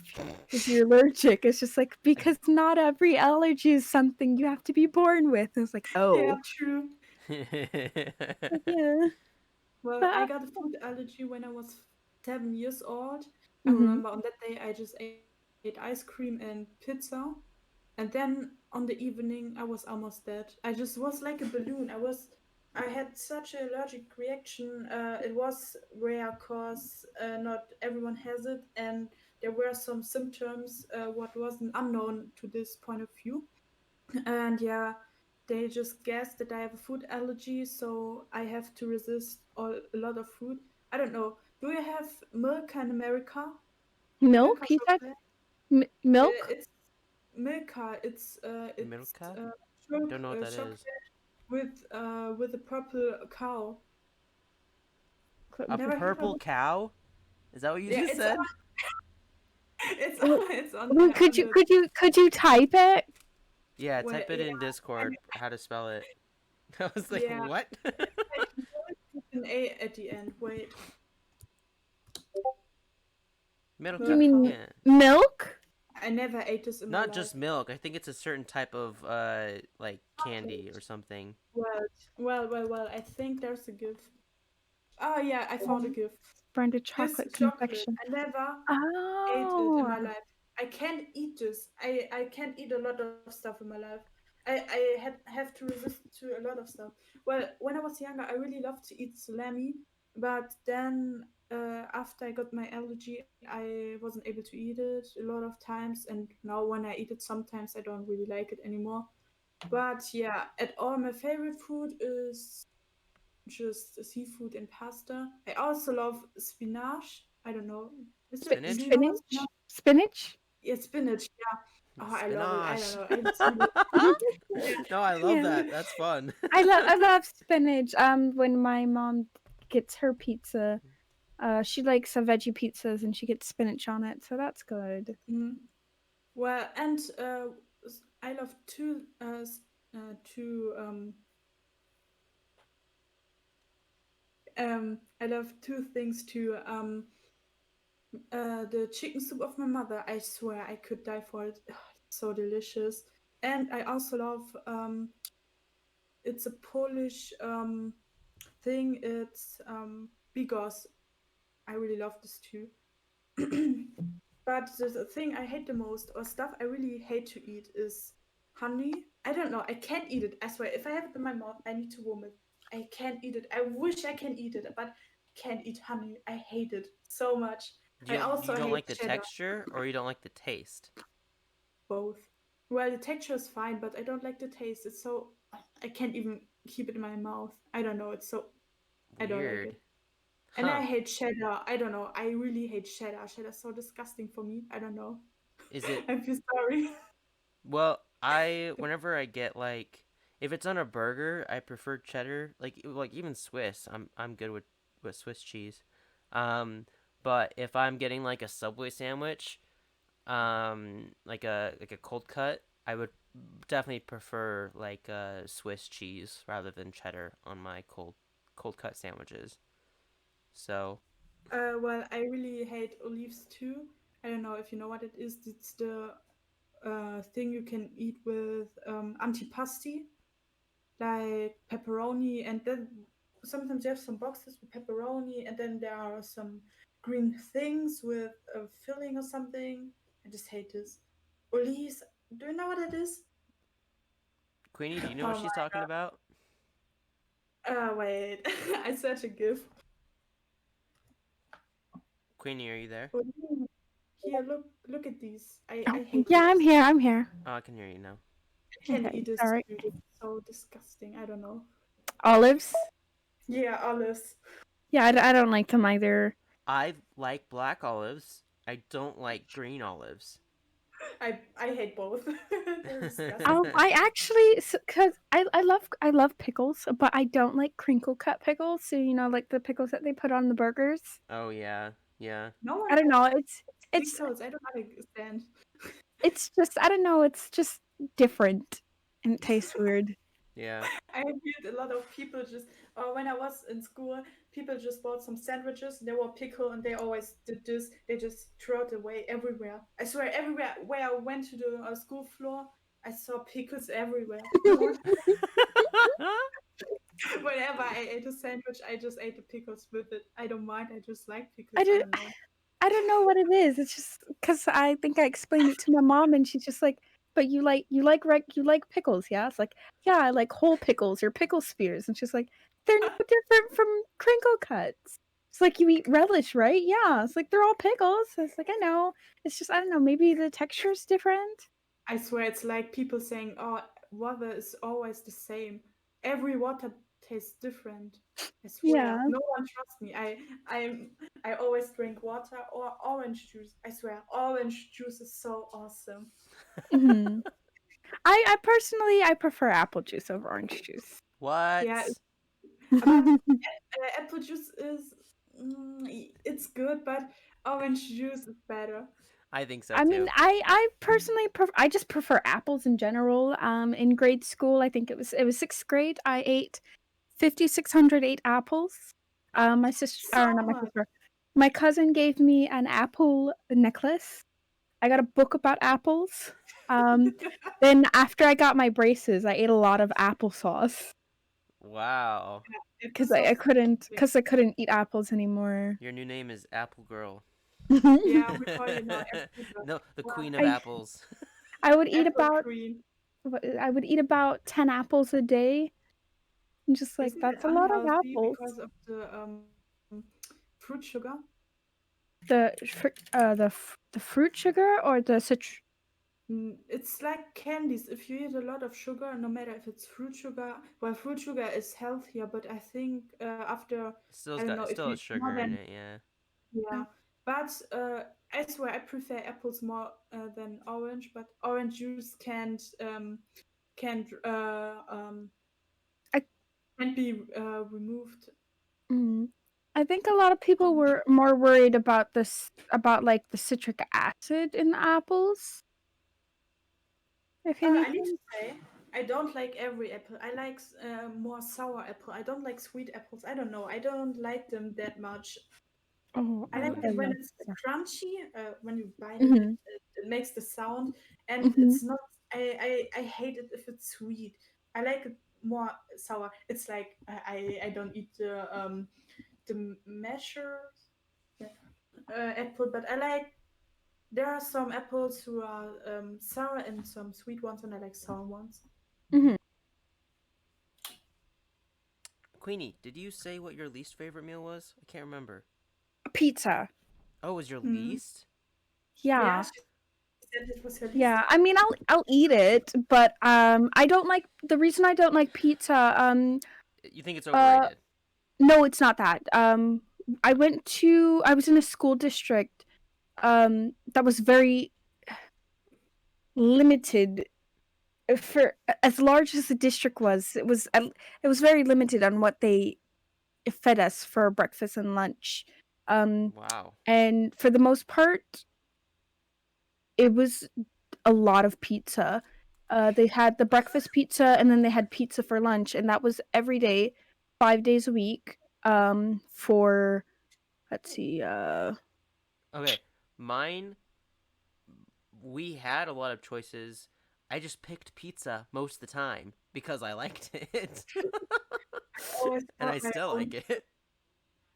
S3: if you're allergic? It's just like because not every allergy is something you have to be born with. It's like,
S2: Yeah,
S3: oh
S2: true.
S3: yeah,
S2: Well, I
S3: but
S2: got a food allergy when I was 7 years old. I
S3: mm-hmm.
S2: remember on that day I just ate ice cream and pizza. And then on the evening, I was almost dead. I just was like a balloon. I had such an allergic reaction. It was rare cause not everyone has it, and there were some symptoms what wasn't unknown to this point of view. And yeah, they just guessed that I have a food allergy, so I have to resist a lot of food. I don't know. Do you have milk in America? Milk or
S3: Milk. You said
S2: chocolate?
S3: milk.
S2: It's Milka. It's
S1: Milka? Don't know what that
S2: chocolate
S1: is.
S2: with a purple cow.
S1: A
S2: Never heard of
S1: purple
S2: it?
S1: cow? Is that what you
S2: Yeah,
S1: just said?
S2: it's on
S3: Wait,
S2: the
S3: could
S2: on
S3: you
S2: the
S3: could you could you type it?
S1: Yeah,
S2: well,
S1: type it
S2: yeah,
S1: in
S2: I,
S1: Discord how to spell it. I was like,
S2: yeah.
S1: what?
S2: It's like milk with an A at the end. Wait,
S3: You
S1: Milka.
S2: Milka.
S3: mean
S1: Yeah.
S3: milk?
S2: I never ate this in my
S1: Not
S2: life.
S1: just milk. I think it's a certain type of like candy or
S2: Chocolate.
S1: something.
S2: Well, well. I think there's a gift. Oh yeah, I found a gift.
S3: Branded
S2: This
S3: chocolate
S2: chocolate.
S3: confection.
S2: I never ate it in
S3: Oh,
S2: my life. I can't eat this. I can't eat a lot of stuff in my life. Have to resist to a lot of stuff. Well, when I was younger, I really loved to eat salami, but then after I got my allergy, I wasn't able to eat it a lot of times, and now when I eat it, sometimes I don't really like it anymore. But yeah, at all, my favorite food is just seafood and pasta. I also love spinach. I don't know. Do you
S1: Spinach?
S2: know what spinach?
S3: spinach.
S2: Yeah, spinach. Yeah. Oh, I love it. I don't
S1: Spinach.
S2: know. I just really, yeah.
S1: No, I love
S3: Yeah,
S1: that. That's fun.
S3: I love spinach. When my mom gets her pizza, she likes veggie pizzas and she gets spinach on it, so that's good.
S2: Mhm. Well, and I love two I love two things too. The chicken soup of my mother. I swear I could die for it. It's so delicious. And I also love it's a Polish thing. It's bigos. I really love this too. But the thing I hate the most, or stuff I really hate to eat, is honey. I don't know. I can't eat it. I swear. If I have it in my mouth, I need to vomit. I can't eat it. I wish I can eat it, but I can't eat honey. I hate it so much. I
S1: You
S2: also
S1: don't
S2: hate
S1: like the
S2: cheddar.
S1: texture or you don't like the taste?
S2: Both. Well, the texture is fine, but I don't like the taste. It's so I can't even keep it in my mouth. I don't know. It's so I don't like
S1: Weird.
S2: it. And I
S1: Huh.
S2: hate cheddar. I don't know. I really hate cheddar. Cheddar's so disgusting for me. I don't know.
S1: Is it
S2: I feel sorry.
S1: well, I whenever I get like if it's on a burger, I prefer cheddar. Like even Swiss, I'm good with Swiss cheese. Um, but if I'm getting like a Subway sandwich, like a cold cut, I would definitely prefer like Swiss cheese rather than cheddar on my cold cut sandwiches. So,
S2: Well, I really hate olives too. I don't know if you know what it is. It's the thing you can eat with antipasti, like pepperoni, and then sometimes you have some boxes with pepperoni, and then there are some green things with a filling or something. I just hate this. Olives, do you know what it is?
S1: Queenie, do you know what
S2: Oh
S1: she's
S2: my
S1: talking about?
S2: wait, I search a GIF.
S1: Queenie, are you there?
S2: Olive. Here, look at these. I
S3: Oh,
S2: hate
S3: yeah, I'm
S2: this.
S3: here. I'm here.
S1: Oh, I can hear you now.
S2: I can't
S3: Okay,
S2: eat this
S3: sorry.
S2: too. It's so disgusting. I don't know.
S3: Olives.
S2: Yeah, olives.
S3: Yeah, I don't like them either.
S1: I like black olives. I don't like green olives.
S2: I hate both. They're disgusting.
S3: I actually, cause I love pickles, but I don't like crinkle cut pickles. So you know, like the pickles that they put on the burgers.
S1: Oh yeah, yeah,
S2: No one
S3: I don't know. It's
S2: pickles. I don't understand.
S3: it's just I don't know. It's just different, and it tastes weird.
S1: yeah.
S2: I heard a lot of people just, when I was in school, people just bought some sandwiches. They were pickle, and they always did this. They just throw it away everywhere. I swear, everywhere where I went to the school floor, I saw pickles everywhere. No one. Whenever I ate a sandwich, I just ate the pickles with it. I don't mind. I just like
S3: I
S2: pickles. I
S3: don't
S2: don't know.
S3: I don't know what it is. It's just because I think I explained it to my mom, and she's just like, "But you like pickles, yeah?" It's like, "Yeah, I like whole pickles or pickle spears," and she's like, "They're no different from crinkle cuts." It's like you eat relish, right? Yeah. It's like they're all pickles. It's like I know. It's just I don't know. Maybe the texture's different.
S2: I swear it's like people saying, "Oh, water is always the same. Every water tastes different. I swear,
S3: Yeah.
S2: no one trusts me. I always drink water or orange juice. I swear, orange juice is so awesome.
S3: Hmm. I personally I prefer apple juice over orange juice.
S2: Yeah,
S1: What?
S2: but apple juice is it's good, but orange juice is better.
S1: I think so
S3: I mean,
S1: too.
S3: I personally I just prefer apples in general. In grade school, I think it was sixth grade. I ate 5,608 apples. My sister, or
S2: So
S3: not my
S2: much.
S3: sister, my cousin gave me an apple necklace. I got a book about apples. Um, then after I got my braces, I ate a lot of applesauce
S1: Wow.
S3: because
S2: Applesauce
S3: I
S2: is
S3: couldn't
S2: amazing.
S3: because I couldn't eat apples anymore.
S1: Your new name is Apple Girl.
S2: Yeah, we call you now Apple Girl.
S1: No, the
S2: Wow.
S1: Queen of
S3: I
S1: Apples.
S3: I would eat
S2: Apple
S3: about
S2: cream.
S3: I would eat about 10 apples a day. I'm just like,
S2: Isn't it
S3: that's a lot of
S2: unhealthy
S3: apples.
S2: because of the fruit sugar?
S3: The fruit sugar or the citr.
S2: It's like candies. If you eat a lot of sugar, no matter if it's fruit sugar, well, fruit sugar is healthier, but I think after, I don't know, if
S1: Still
S2: you
S1: has
S2: eat more
S1: sugar in
S2: than,
S1: it, yeah.
S2: yeah. But I swear I prefer apples more than orange, but orange juice can't
S3: I
S2: can't be removed.
S3: mm, I think a lot of people were more worried about this about like the citric acid in the apples, if
S2: I need to
S3: anything.
S2: say, I don't like every apple. I like more sour apple. I don't like sweet apples. I don't know. I don't like them that much.
S3: Oh,
S2: I like
S3: I
S2: it when
S3: love
S2: it's
S3: it.
S2: crunchy. When you bite it,
S3: Hmm.
S2: it makes the sound, and
S3: Hmm.
S2: it's not. I hate it if it's sweet. I like it more sour. It's like I don't eat the measure apple, but I like. There are some apples who are sour and some sweet ones, and I like sour ones.
S3: Hmm.
S1: Queenie, did you say what your least favorite meal was? I can't remember.
S3: Pizza.
S1: Oh, it was your
S2: Mm.
S1: least?
S2: Yeah,
S3: Yeah.
S2: she said it was her least.
S3: Yeah. I mean, I'll eat it, but I don't like the reason I don't like pizza.
S1: You think it's
S3: Uh,
S1: overrated?
S3: no, it's not that. I was in a school district that was very limited for as large as the district was. It was very limited on what they fed us for breakfast and lunch. Um,
S1: Wow.
S3: and for the most part, it was a lot of pizza. They had the breakfast pizza and then they had pizza for lunch, and that was every day, 5 days a week. For let's see,
S1: Okay, mine, we had a lot of choices. I just picked pizza most of the time because I liked it.
S2: I always
S1: And I
S2: brought my
S1: still like
S2: own.
S1: it.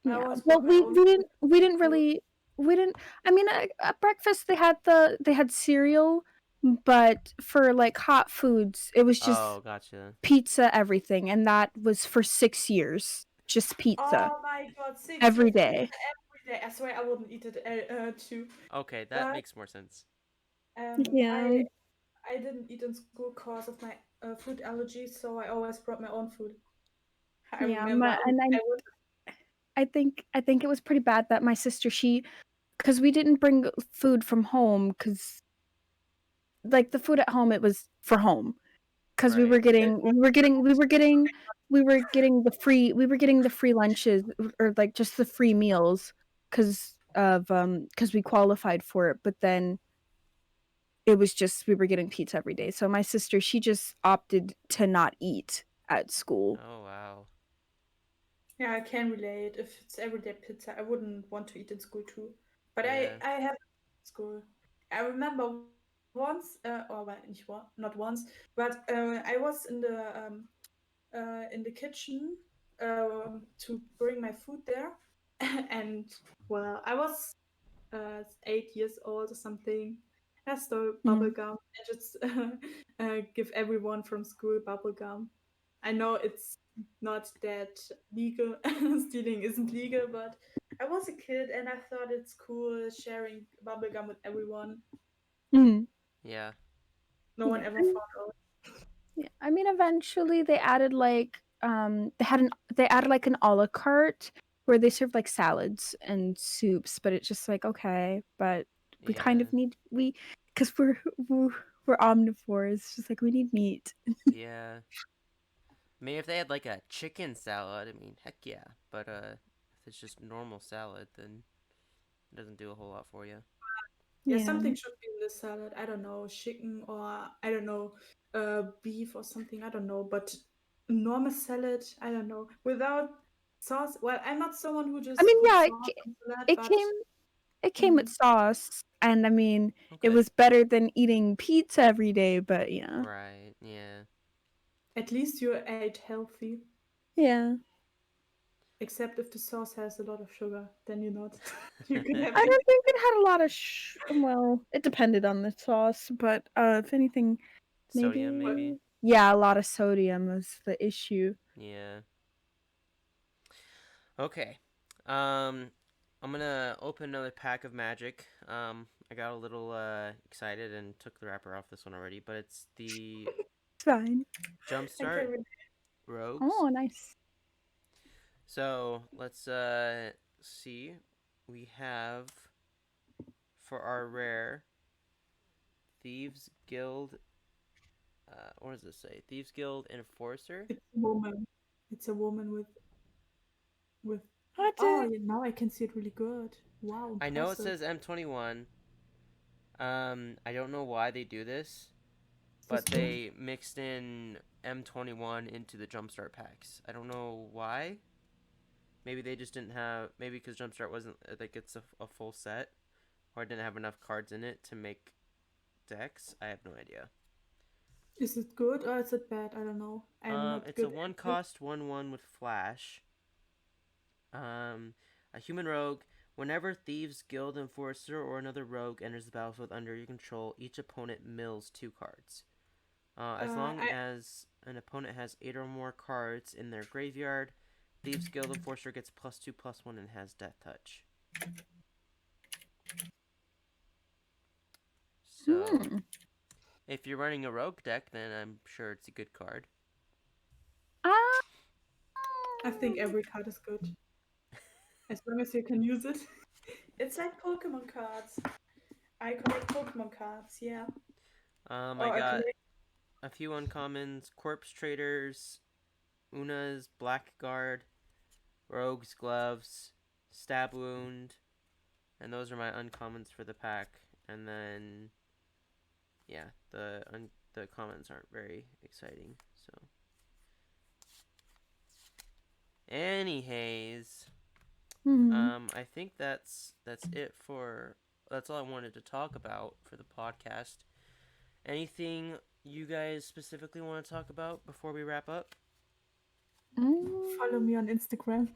S2: I
S3: yeah.
S2: always
S3: Well,
S2: brought my own food
S3: we
S2: to
S3: didn't
S2: school.
S3: really we didn't. I mean, at breakfast they had cereal, but for like hot foods, it was just
S1: Oh, gotcha.
S3: pizza everything, and that was for 6 years, just pizza
S2: Oh my god, 6 years
S3: every
S2: pizza
S3: day.
S2: every day. I swear I wouldn't eat it too.
S1: Okay, that
S2: But
S1: makes more sense.
S3: Yeah,
S2: I didn't eat in school because of my food allergies, so I always brought my own food. I
S3: yeah.
S2: remember I would.
S3: I think it was pretty bad that my sister because we didn't bring food from home because like the food at home it was for home because
S1: Right.
S2: It was
S3: we were getting the free lunches or like just the free meals because we qualified for it, but then it was just we were getting pizza every day. So my sister, she just opted to not eat at school.
S1: Oh, wow.
S2: yeah, I can relate. If it's everyday pizza, I wouldn't want to eat in school too. But
S1: Yeah.
S2: I have school. I remember once, or well, not once, but I was in the kitchen to bring my food there, and well, I was 8 years old or something. I stole bubble
S3: Mm.
S2: gum and just give everyone from school bubble gum. I know it's not that legal. Stealing isn't legal, but I was a kid and I thought it's cool sharing bubble gum with everyone.
S3: Mm.
S1: Yeah.
S2: No one
S3: Yeah.
S2: ever found out.
S3: Yeah. I mean, eventually they added like they added like an a la carte where they serve like salads and soups, but it's just like okay, but we kind
S1: Yeah.
S3: of need we because we're omnivores. It's just like we need meat.
S1: Yeah. Maybe if they had like a chicken salad, I mean, heck yeah. But if it's just normal salad, then it doesn't do a whole lot for you.
S2: Yeah,
S3: Yeah.
S2: something should be in the salad. I don't know, chicken or I don't know, beef or something. I don't know, but normal salad. I don't know without sauce. Well, I'm not someone who
S3: I
S2: just
S3: mean,
S2: puts
S3: yeah,
S2: sauce on salad,
S3: it
S2: but
S3: came it came with
S2: mm,
S3: sauce, and I mean, it
S1: Okay.
S3: was better than eating pizza every day. But yeah,
S1: Right. Yeah.
S2: at least you ate healthy.
S3: yeah.
S2: Except if the sauce has a lot of sugar, then you're not. You can have
S3: I
S2: it.
S3: don't think it had a lot of well, it depended on the sauce, but if anything,
S1: Sodium, maybe.
S3: maybe yeah, a lot of sodium was the issue.
S1: Yeah. Okay. Um, I'm gonna open another pack of magic. I got a little excited and took the wrapper off this one already, but it's the
S3: It's fine.
S2: I
S1: Jumpstart
S2: can relate.
S1: Rogues.
S3: Oh, nice.
S1: So let's see. We have for our rare Thieves Guild. What does this say? Thieves Guild Enforcer.
S2: It's a woman. It's a woman with.
S3: What?
S2: Oh, yeah, now I can see it really good. Wow,
S1: I know it
S2: impressive.
S1: says M21. I don't know why they do this,
S2: This
S1: but
S2: is good.
S1: they mixed in M21 into the Jumpstart packs. I don't know why. Maybe they just didn't have. Maybe because Jumpstart wasn't like it's a full set, or didn't have enough cards in it to make decks. I have no idea.
S2: Is it good or is it bad? I don't know. I'm not
S1: It's a
S2: good
S1: one
S2: at it.
S1: cost 1/1 with flash. Um, a human rogue. Whenever Thieves Guild Enforcer or another rogue enters the battlefield under your control, each opponent mills 2 cards. As long
S2: I
S1: as an opponent has 8 or more cards in their graveyard, Thieves Guild Enforcer gets +2/+1 and has Death Touch. So,
S3: Hmm.
S1: if you're running a rogue deck, then I'm sure it's a good card.
S3: Ah.
S2: I think every card is good as long as you can use it. It's like Pokemon cards. I collect Pokemon cards. Yeah.
S1: I
S2: Or I
S1: got
S2: collect.
S1: a few uncommons: Corpse Traders, Una's Blackguard, Rogue's Gloves, Stab Wound, and those are my uncommons for the pack. And then, yeah, the commons aren't very exciting. So, anyways,
S3: Hmm.
S1: I think that's it for that's all I wanted to talk about for the podcast. Anything you guys specifically want to talk about before we wrap up?
S2: Follow me on Instagram.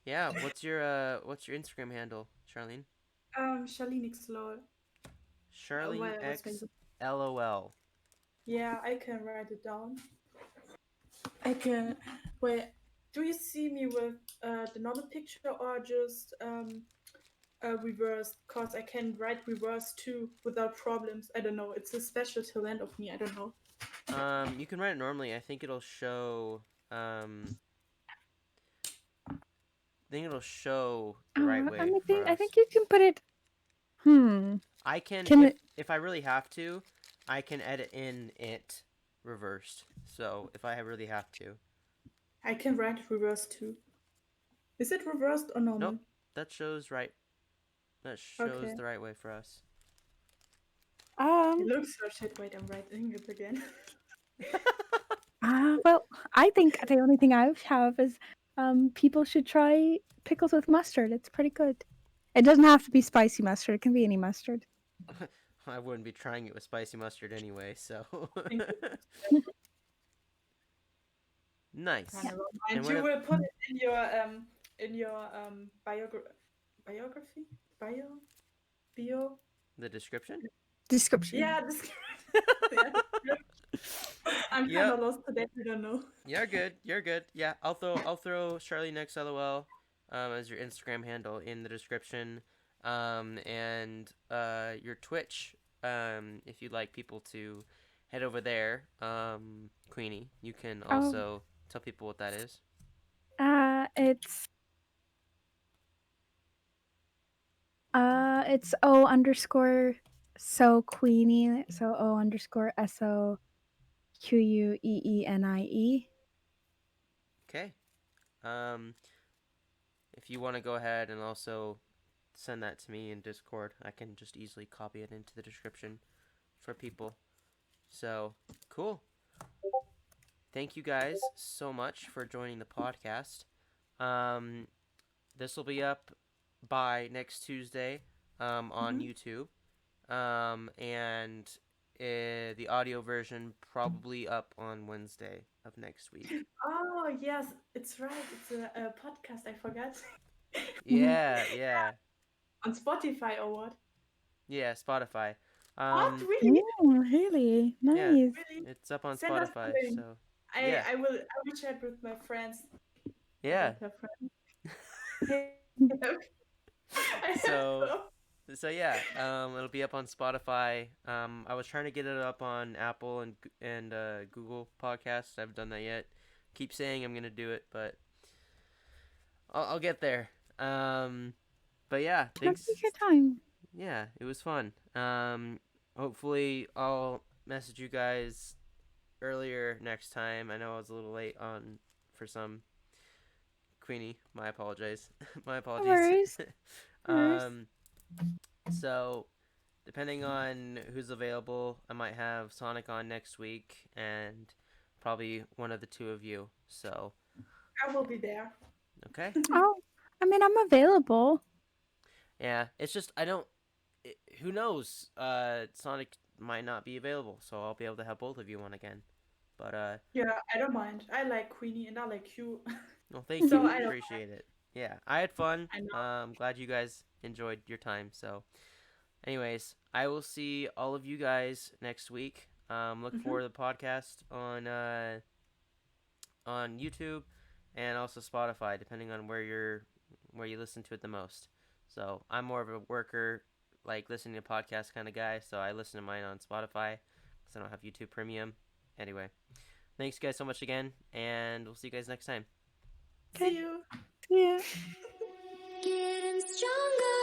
S1: Yeah, what's your Instagram handle, Charlene?
S2: Charline Xlol.
S1: Charlene
S2: Well, what's my.
S1: X LOL.
S2: Yeah, I can write it down. I can. Wait, do you see me with the normal picture or just reversed? Cause I can write reverse too without problems. I don't know. It's a special talent of me. I don't know.
S1: You can write it normally. I think it'll show. I think it'll show the right way for
S3: I
S1: us.
S3: think you can put it. Hmm.
S1: I can
S3: Can it?
S1: if I really have to, I can edit in it reversed. So if I really have to.
S2: I can write reverse too. Is it reversed or normal?
S1: Nope, that shows right. That shows
S2: Okay.
S1: the right way for us.
S2: It
S3: Um.
S2: looks so shit. Wait, I'm writing it again.
S3: Well, I think the only thing I have is people should try pickles with mustard. It's pretty good. It doesn't have to be spicy mustard. It can be any mustard.
S1: I wouldn't be trying it with spicy mustard anyway, so.
S2: Thank you.
S1: Nice.
S3: Yeah.
S2: Never
S1: And
S2: mind.
S1: what
S2: You
S1: if
S2: will put it in your biography bio.
S1: the description?
S3: Description.
S2: Yeah, this. Yeah. I'm kind of
S1: Yep.
S2: lost today. I don't know.
S1: You're good. You're good. Yeah, I'll throw Charlie next LOL as your Instagram handle in the description. And your Twitch if you'd like people to head over there. Queenie, you can
S3: Oh,
S1: also tell people what that is.
S3: It's O underscore so Queenie. So O underscore SOQUEENIE.
S1: Okay. Um, if you want to go ahead and also send that to me in Discord, I can just easily copy it into the description for people. So, cool. Thank you guys so much for joining the podcast. Um, this will be up by next Tuesday on YouTube. And the audio version probably up on Wednesday of next week.
S2: Oh, yes, it's right. It's a podcast. I forgot.
S1: Yeah, yeah,
S2: On Spotify or what?
S1: yeah. Spotify.
S2: What?
S1: Um,
S2: Really?
S3: Oh, really?
S1: yeah,
S3: Nice.
S2: Really?
S1: it's up on
S2: Send us the
S1: Spotify.
S2: link.
S1: So
S2: I,
S1: yeah,
S2: I will I will chat with my friends. I
S1: yeah.
S2: don't have friends. Hey, I have
S1: So
S2: so.
S1: so yeah. It'll be up on Spotify. I was trying to get it up on Apple and Google Podcasts. I haven't done that yet. Keep saying I'm gonna do it, but I'll get there. But yeah,
S3: Take your
S1: thanks.
S3: time.
S1: Yeah, it was fun. Hopefully I'll message you guys earlier next time. I know I was a little late on for some. Queenie, my apologies. My
S3: No
S1: apologies.
S3: worries. No worries.
S1: um, so depending on who's available, I might have Sonic on next week and probably one of the two of you. So,
S2: I will be there.
S1: okay.
S3: Oh, I mean, I'm available.
S1: Yeah, it's just I don't. Who knows? Sonic might not be available, so I'll be able to have both of you on again. But
S2: Yeah, I don't mind. I like Queenie and I like you.
S1: well, thank
S2: So
S1: you.
S2: I don't
S1: Appreciate it. Yeah, I had fun.
S2: I know.
S1: Glad you guys enjoyed your time. So, anyways, I will see all of you guys next week. Look
S2: Hmm.
S1: for the podcast on YouTube and also Spotify, depending on where you listen to it the most. So I'm more of a worker, like listening to podcasts kind of guy. So I listen to mine on Spotify because I don't have YouTube Premium. Anyway, thanks guys so much again, and we'll see you guys next time.
S2: See
S3: Okay.
S2: you.
S3: See ya.
S4: Getting stronger.